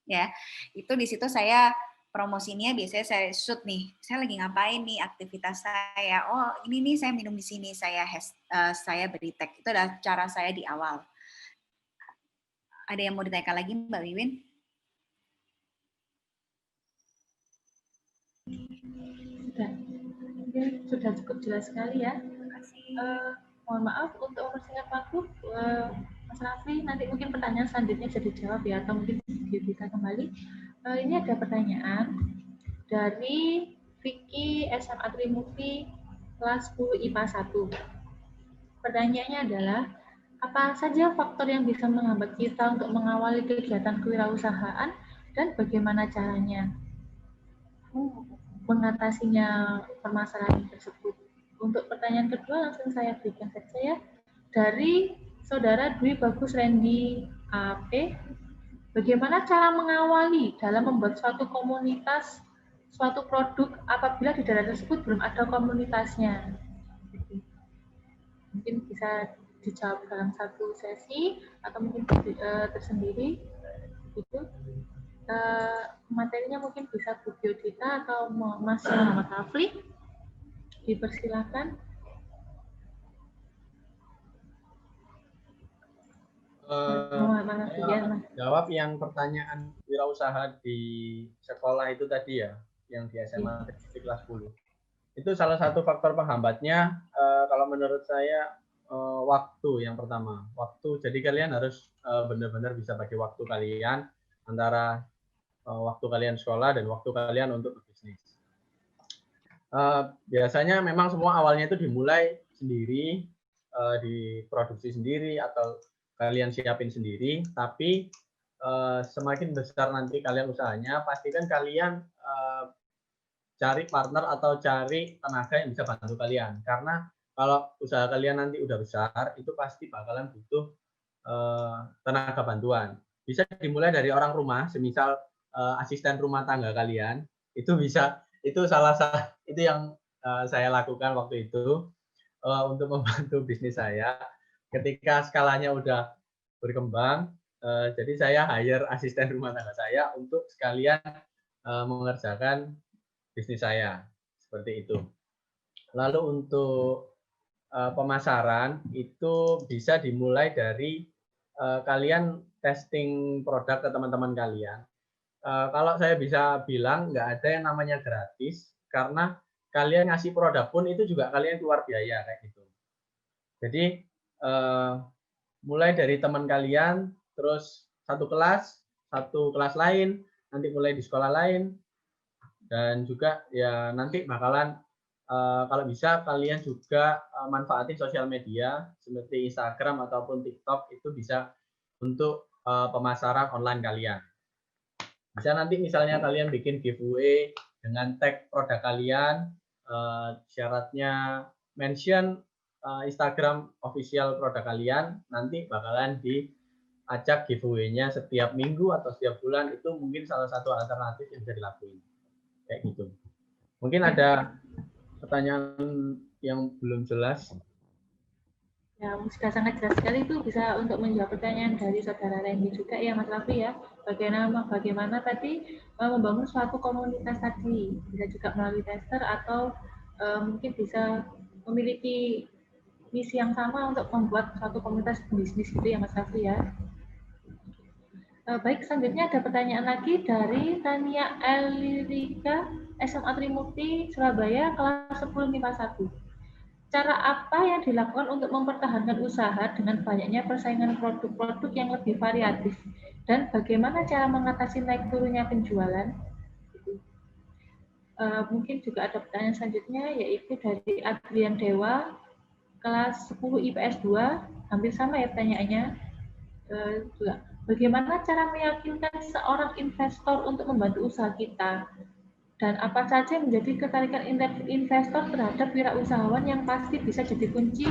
Ya, itu di situ saya promosinya biasanya saya shoot nih, saya lagi ngapain nih aktivitas saya, oh ini nih saya minum di sini, saya beri tag, itu adalah cara saya di awal. Ada yang mau ditanyakan lagi Mbak Wiwin? Sudah cukup jelas sekali ya. Mohon maaf untuk mempersingkat waktu, Mas Rafli, nanti mungkin pertanyaan selanjutnya bisa dijawab ya, atau mungkin bisa kembali. Ini ada pertanyaan dari Vicky SMA Trimukti kelas 10 IPA 1. Pertanyaannya adalah, apa saja faktor yang bisa menghambat kita untuk mengawali kegiatan kewirausahaan dan bagaimana caranya mengatasinya permasalahan tersebut? Untuk pertanyaan kedua langsung saya berikan saja ya. Dari Saudara Dwi Bagus Randy AP, bagaimana cara mengawali dalam membuat suatu komunitas, suatu produk apabila di daerah tersebut belum ada komunitasnya? Mungkin bisa dijawab dalam satu sesi atau mungkin tersendiri. Itu materinya mungkin bisa Bu Biodita atau Mas Muhammad Rafli. Dipersilakan. Jawab yang pertanyaan wirausaha di sekolah itu tadi ya, yang di SMA di kelas 10. Itu salah satu faktor penghambatnya, kalau menurut saya waktu yang pertama. Waktu, jadi kalian harus benar-benar bisa bagi waktu kalian antara waktu kalian sekolah dan waktu kalian untuk berbisnis. Biasanya memang semua awalnya itu dimulai sendiri, diproduksi sendiri atau kalian siapin sendiri, tapi semakin besar nanti kalian usahanya, pastikan kalian cari partner atau cari tenaga yang bisa bantu kalian. Karena kalau usaha kalian nanti udah besar, itu pasti bakalan butuh tenaga bantuan. Bisa dimulai dari orang rumah, semisal asisten rumah tangga kalian, itu bisa, itu itu yang saya lakukan waktu itu untuk membantu bisnis saya. Ketika skalanya udah berkembang, jadi saya hire asisten rumah tangga saya untuk sekalian mengerjakan bisnis saya, seperti itu. Lalu untuk pemasaran itu bisa dimulai dari kalian testing produk ke teman-teman kalian. Kalau saya bisa bilang nggak ada yang namanya gratis, karena kalian ngasih produk pun itu juga kalian keluar biaya kayak gitu. Jadi mulai dari teman kalian, terus satu kelas lain, nanti mulai di sekolah lain, dan juga ya nanti bakalan kalau bisa kalian juga manfaatin sosial media seperti Instagram ataupun TikTok, itu bisa untuk pemasaran online kalian. Bisa nanti misalnya kalian bikin giveaway dengan tag produk kalian, syaratnya mention Instagram official produk kalian, nanti bakalan diajak giveaway-nya setiap minggu atau setiap bulan. Itu mungkin salah satu alternatif yang bisa dilakuin. Kayak gitu. Mungkin ada pertanyaan yang belum jelas. Ya, sudah sangat jelas sekali itu, bisa untuk menjawab pertanyaan dari Saudara Randy juga ya Mas Raffi ya. Bagaimana tadi membangun suatu komunitas tadi, bisa juga melalui tester atau mungkin bisa memiliki misi yang sama untuk membuat suatu komunitas bisnis gitu ya Mas Raffi ya. Baik, selanjutnya ada pertanyaan lagi dari Tania Elirika SMA Trimukti Surabaya kelas 10 MIPA 1. cara apa yang dilakukan untuk mempertahankan usaha dengan banyaknya persaingan produk-produk yang lebih variatif? Dan bagaimana cara mengatasi naik turunnya penjualan? Mungkin juga ada pertanyaan selanjutnya, yaitu dari Adrian Dewa, kelas 10 IPS 2, hampir sama ya pertanyaannya. Juga, bagaimana cara meyakinkan seorang investor untuk membantu usaha kita? Dan apa saja yang menjadi ketarikan investor terhadap wirausahawan yang pasti bisa jadi kunci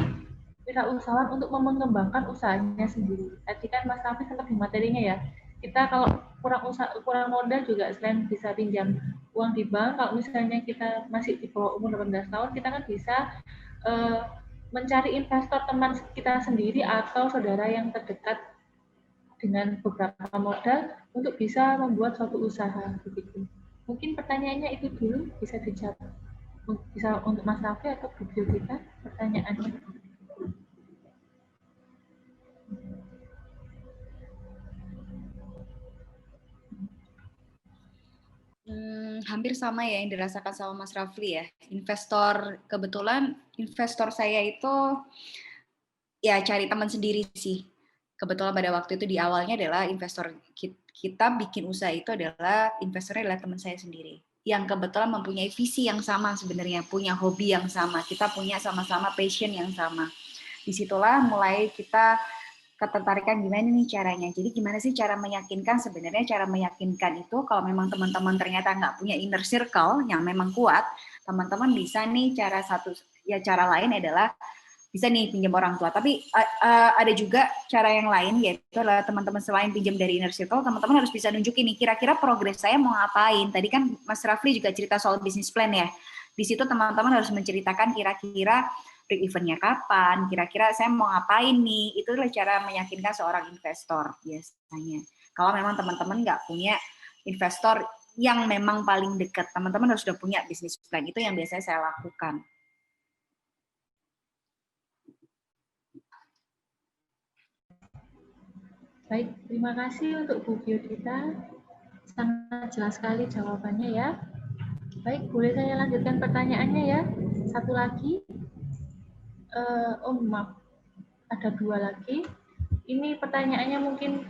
wirausahawan untuk mengembangkan usahanya sendiri. Tadi kan Mas Raffi sempat di materinya ya, kita kalau kurang modal juga selain bisa pinjam uang di bank, kalau misalnya kita masih di bawah umur 18 tahun, kita kan bisa mencari investor teman kita sendiri atau saudara yang terdekat dengan beberapa modal untuk bisa membuat suatu usaha begitu. Mungkin pertanyaannya itu dulu bisa dijawab. Bisa untuk Mas Raffi atau Bu kita pertanyaannya. Hampir sama ya yang dirasakan sama Mas Rafli ya. Kebetulan investor saya itu ya cari teman sendiri sih. Kebetulan pada waktu itu di awalnya adalah investor kita bikin usaha itu adalah investornya adalah teman saya sendiri yang kebetulan mempunyai visi yang sama sebenarnya, punya hobi yang sama, kita punya sama-sama passion yang sama. Disitulah mulai kita ketertarikan gimana nih caranya. Jadi gimana sih cara meyakinkan? Sebenarnya cara meyakinkan itu kalau memang teman-teman ternyata nggak punya inner circle yang memang kuat, teman-teman bisa nih cara lain adalah bisa nih pinjam orang tua. Tapi ada juga cara yang lain, yaitu adalah teman-teman selain pinjam dari inner circle, teman-teman harus bisa nunjukin nih kira-kira progres saya mau ngapain. Tadi kan Mas Rafli juga cerita soal business plan ya. Di situ teman-teman harus menceritakan kira-kira break event-nya kapan, kira-kira saya mau ngapain nih. Itu adalah cara meyakinkan seorang investor biasanya. Kalau memang teman-teman nggak punya investor yang memang paling dekat, teman-teman harus sudah punya business plan. Itu yang biasanya saya lakukan. Baik, terima kasih untuk Bu Biodita. Sangat jelas sekali jawabannya ya. Baik, boleh saya lanjutkan pertanyaannya ya. Satu lagi. Maaf, ada dua lagi. Ini pertanyaannya mungkin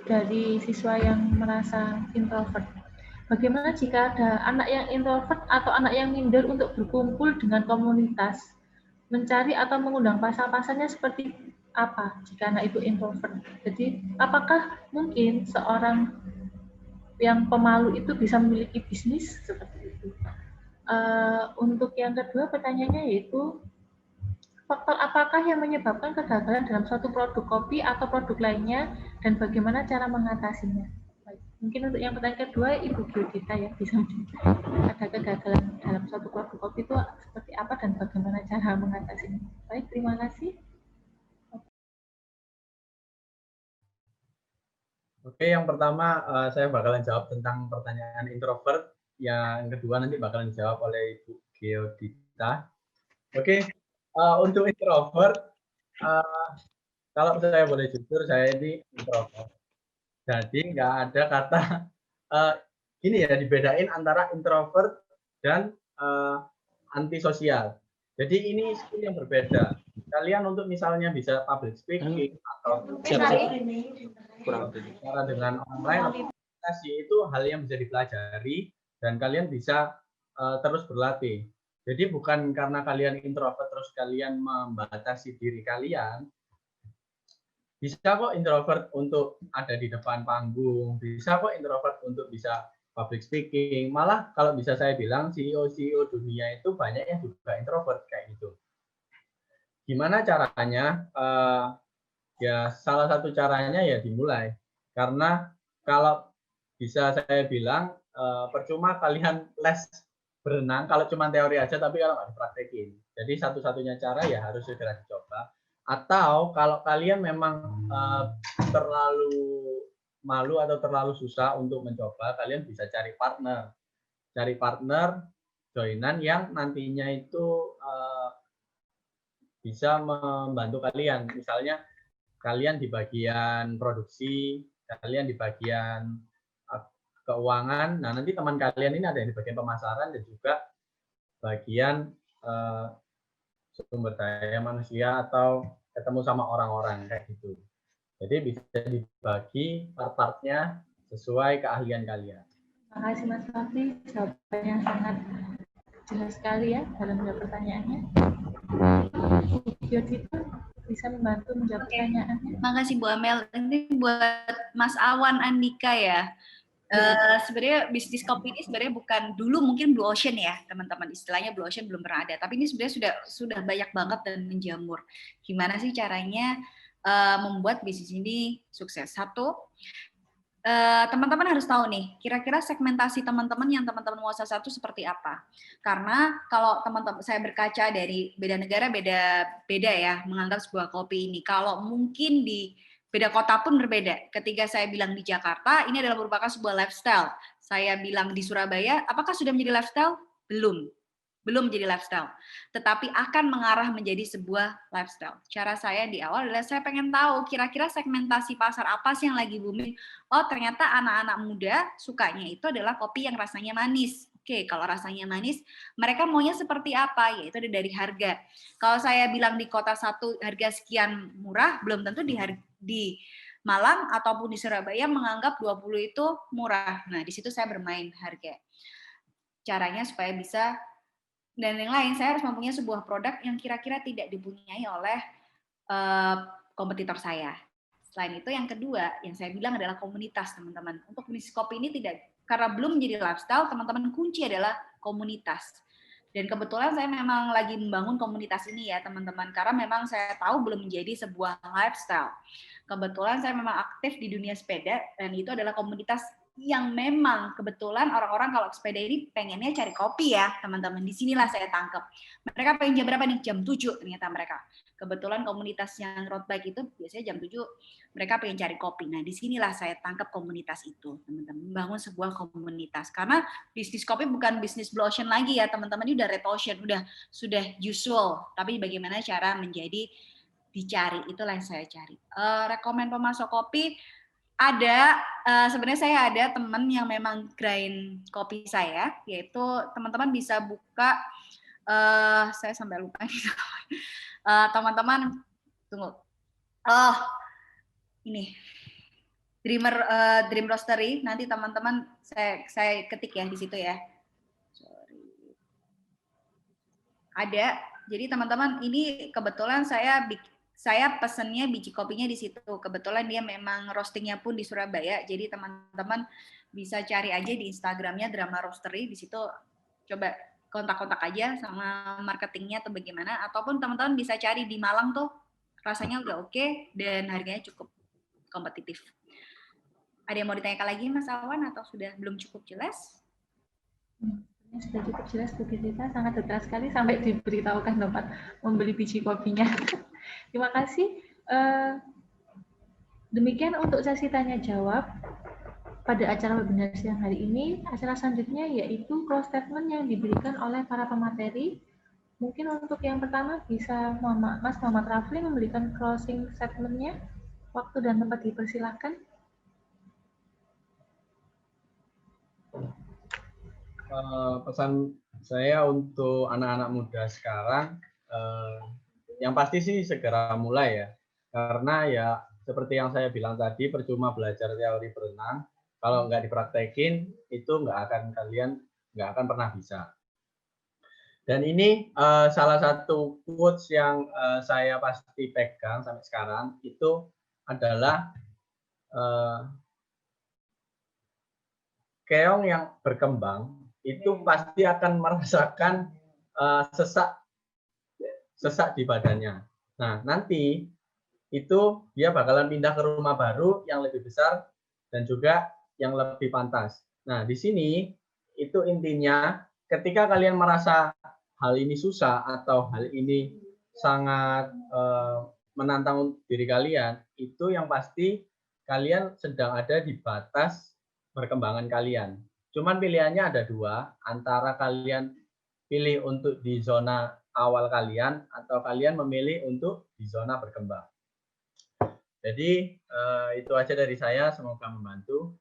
dari siswa yang merasa introvert. Bagaimana jika ada anak yang introvert atau anak yang minder untuk berkumpul dengan komunitas? Mencari atau mengundang pasal-pasalnya seperti apa jika anak itu introvert? Jadi, apakah mungkin seorang yang pemalu itu bisa memiliki bisnis seperti itu? Untuk yang kedua pertanyaannya yaitu, faktor apakah yang menyebabkan kegagalan dalam suatu produk kopi atau produk lainnya dan bagaimana cara mengatasinya? Baik. Mungkin untuk yang pertanyaan kedua, Ibu Biodita ya, bisa ada kegagalan dalam suatu produk kopi itu seperti apa dan bagaimana cara mengatasinya. Baik, terima kasih. Oke, yang pertama saya bakalan jawab tentang pertanyaan introvert. Yang kedua nanti bakalan dijawab oleh Ibu Geodita. Oke, untuk introvert, kalau saya boleh jujur, saya ini introvert. Jadi nggak ada kata ini ya, dibedain antara introvert dan antisosial. Jadi ini skill yang berbeda. Kalian untuk misalnya bisa public speaking atau bicara dengan orang lain, komunikasi itu hal yang bisa dipelajari dan kalian bisa terus berlatih. Jadi bukan karena kalian introvert terus kalian membatasi diri kalian. Bisa kok introvert untuk ada di depan panggung, bisa kok introvert untuk bisa public speaking. Malah kalau bisa saya bilang CEO dunia itu banyak yang juga introvert kayak gitu. Gimana caranya? Ya salah satu caranya ya dimulai. Karena kalau bisa saya bilang percuma kalian les berenang kalau cuma teori aja tapi kalau nggak dipraktekin. Jadi satu-satunya cara ya harus segera dicoba. Atau kalau kalian memang terlalu malu atau terlalu susah untuk mencoba, kalian bisa cari partner. Cari partner joinan yang nantinya itu bisa membantu kalian. Misalnya kalian di bagian produksi, kalian di bagian keuangan. Nah, nanti teman kalian ini ada yang di bagian pemasaran dan juga bagian sumber daya manusia atau ketemu sama orang-orang kayak gitu. Jadi bisa dibagi part-partnya sesuai keahlian kalian. Terima kasih Mas Rafli, jawaban yang sangat jelas sekali ya dalam menjawab pertanyaannya. Yodita bisa membantu menjawab pertanyaannya. Makasih Bu Amel. Ini buat Mas Awan Andika ya. Sebenarnya bisnis kopi ini sebenarnya bukan dulu mungkin Blue Ocean ya teman-teman, istilahnya Blue Ocean belum pernah ada, tapi ini sebenarnya sudah banyak banget dan menjamur. Gimana sih caranya membuat bisnis ini sukses? Satu, teman-teman harus tahu nih, kira-kira segmentasi teman-teman yang teman-teman mau sasar itu seperti apa. Karena kalau teman-teman saya berkaca dari beda negara beda ya menganggap sebuah kopi ini. Kalau mungkin di beda kota pun berbeda. Ketika saya bilang di Jakarta, ini adalah merupakan sebuah lifestyle. Saya bilang di Surabaya, apakah sudah menjadi lifestyle? Belum menjadi lifestyle. Tetapi akan mengarah menjadi sebuah lifestyle. Cara saya di awal adalah saya pengen tahu kira-kira segmentasi pasar apa sih yang lagi booming. Oh, ternyata anak-anak muda sukanya itu adalah kopi yang rasanya manis. Oke, kalau rasanya manis, mereka maunya seperti apa? Yaitu dari harga. Kalau saya bilang di kota satu harga sekian murah, belum tentu di Malang ataupun di Surabaya menganggap 20 itu murah. Nah, di situ saya bermain harga. Caranya supaya bisa, dan yang lain, saya harus mempunyai sebuah produk yang kira-kira tidak dipunyai oleh kompetitor saya. Selain itu, yang kedua, yang saya bilang adalah komunitas, teman-teman. Untuk bisnis kopi ini karena belum menjadi lifestyle, teman-teman, kunci adalah komunitas. Dan kebetulan saya memang lagi membangun komunitas ini ya, teman-teman. Karena memang saya tahu belum menjadi sebuah lifestyle. Kebetulan saya memang aktif di dunia sepeda, dan itu adalah komunitas yang memang kebetulan orang-orang kalau sepeda ini pengennya cari kopi ya, teman-teman. Di sinilah saya tangkap. Mereka pengen jam berapa nih? Jam 7 ternyata mereka. Kebetulan komunitas yang road bike itu biasanya jam 7 mereka pengen cari kopi. Nah, di sinilah saya tangkap komunitas itu, teman-teman. Membangun sebuah komunitas. Karena bisnis kopi bukan bisnis Blue Ocean lagi ya, teman-teman. Ini udah red ocean, sudah usual. Tapi bagaimana cara menjadi dicari, itulah yang saya cari. Rekomen pemasok kopi, ada, sebenarnya saya ada teman yang memang grind kopi saya, yaitu teman-teman bisa buka, saya sampai lupa gitu. Teman-teman, tunggu. Oh, ini Dream Roastery. Nanti teman-teman saya ketik ya di situ ya. Sorry. Ada. Jadi teman-teman, ini kebetulan saya pesennya biji kopinya di situ. Kebetulan dia memang roastingnya pun di Surabaya. Jadi teman-teman bisa cari aja di Instagramnya Drama Roastery. Di situ coba kontak-kontak aja sama marketingnya atau bagaimana. Ataupun teman-teman bisa cari di Malang tuh rasanya udah oke dan harganya cukup kompetitif. Ada yang mau ditanyakan lagi Mas Awan atau sudah belum cukup jelas? Sudah cukup jelas Bu Gita, sangat detail sekali sampai diberitahukan tempat membeli biji kopinya. Terima kasih. Demikian untuk sesi tanya jawab pada acara webinar siang hari ini. Acara selanjutnya yaitu close statement yang diberikan oleh para pemateri. Mungkin untuk yang pertama bisa Mas Muhammad Rafli memberikan closing statement-nya. Waktu dan tempat dipersilahkan. Pesan saya untuk anak-anak muda sekarang, yang pasti sih segera mulai ya, karena ya seperti yang saya bilang tadi, percuma belajar teori berenang kalau nggak dipraktekin itu nggak akan pernah bisa. Dan ini salah satu quotes yang saya pasti pegang sampai sekarang itu adalah keong yang berkembang itu pasti akan merasakan sesak di badannya. Nah, nanti itu dia bakalan pindah ke rumah baru yang lebih besar dan juga yang lebih pantas. Nah, di sini itu intinya ketika kalian merasa hal ini susah atau hal ini sangat menantang diri kalian, itu yang pasti kalian sedang ada di batas perkembangan kalian. Cuman pilihannya ada dua, antara kalian pilih untuk di zona awal kalian atau kalian memilih untuk di zona berkembang. Jadi itu aja dari saya, semoga membantu.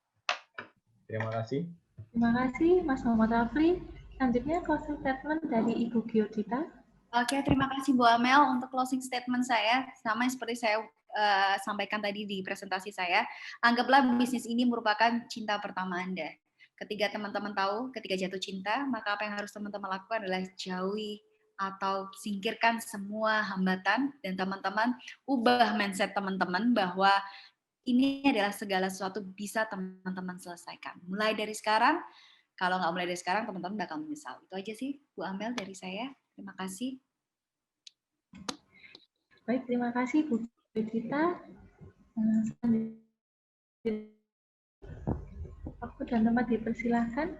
Terima kasih. Terima kasih Mas Muhammad Rafli. Selanjutnya closing statement dari Ibu Gyodita. Oke, terima kasih Bu Amel untuk closing statement saya. Sama seperti saya sampaikan tadi di presentasi saya, anggaplah bisnis ini merupakan cinta pertama Anda. Ketika teman-teman tahu, ketika jatuh cinta, maka apa yang harus teman-teman lakukan adalah jauhi atau singkirkan semua hambatan, dan teman-teman ubah mindset teman-teman bahwa ini adalah segala sesuatu bisa teman-teman selesaikan. Mulai dari sekarang, kalau nggak mulai dari sekarang, teman-teman bakal menyesal. Itu aja sih, Bu Amel dari saya. Terima kasih. Baik, terima kasih Bu Vita. Waktu dan tempat dipersilahkan.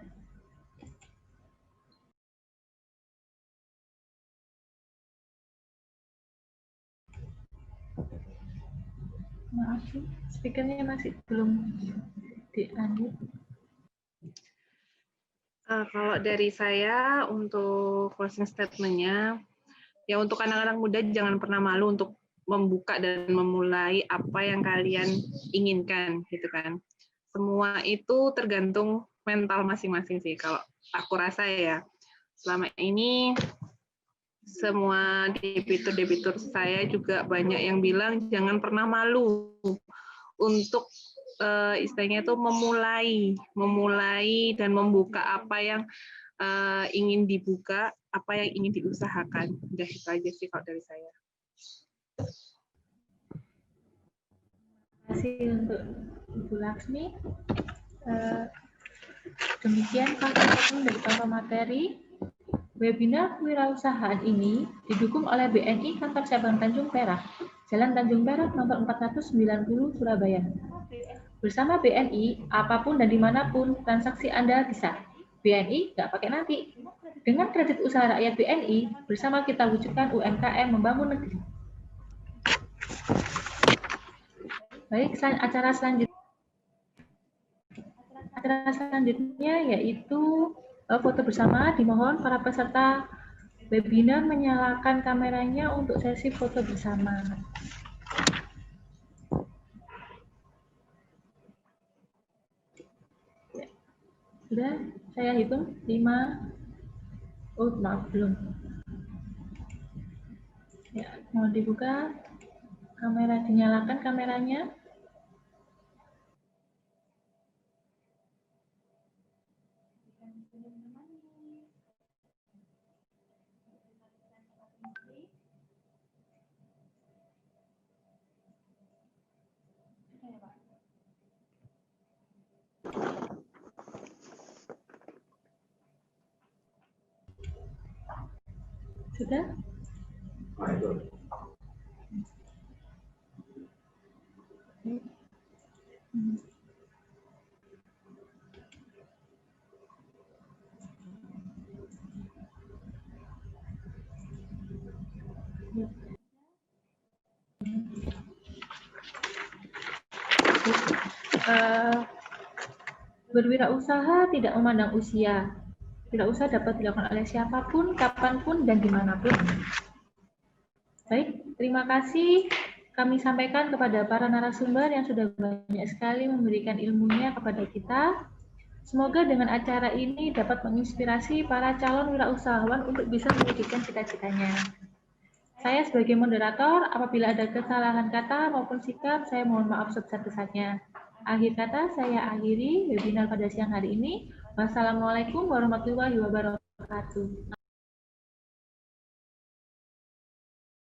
Maaf, speakernya masih belum di-unmute. Kalau dari saya untuk closing statement-nya, ya untuk anak-anak muda jangan pernah malu untuk membuka dan memulai apa yang kalian inginkan, gitu kan. Semua itu tergantung mental masing-masing sih. Kalau aku rasa ya, selama ini semua debitur-debitur saya juga banyak yang bilang jangan pernah malu untuk istilahnya itu memulai dan membuka apa yang ingin dibuka, apa yang ingin diusahakan. Udah itu aja sih kalau dari saya. Terima kasih untuk Ibu Laksmi. Demikian paparan dari Bapak materi. Webinar kewirausahaan ini didukung oleh BNI Kantor Cabang Tanjung Perak, Jalan Tanjung Perak nomor 490 Surabaya. Bersama BNI, apapun dan dimanapun transaksi Anda bisa. BNI nggak pakai nanti. Dengan kredit usaha rakyat BNI, bersama kita wujudkan UMKM membangun negeri. Baik, acara selanjutnya yaitu foto bersama. Dimohon para peserta webinar menyalakan kameranya untuk sesi foto bersama. Sudah, saya hitung 5. Oh, maaf, belum. Ya, mau dibuka kamera, dinyalakan kameranya. Sudah? Berwirausaha tidak memandang usia. Wirausaha dapat dilakukan oleh siapapun, kapanpun, dan dimanapun. Baik, terima kasih kami sampaikan kepada para narasumber yang sudah banyak sekali memberikan ilmunya kepada kita. Semoga dengan acara ini dapat menginspirasi para calon wirausahawan untuk bisa mewujudkan cita-citanya. Saya sebagai moderator, apabila ada kesalahan kata maupun sikap, saya mohon maaf sebesar-besarnya. Akhir kata, saya akhiri webinar pada siang hari ini. Wassalamualaikum warahmatullahi wabarakatuh.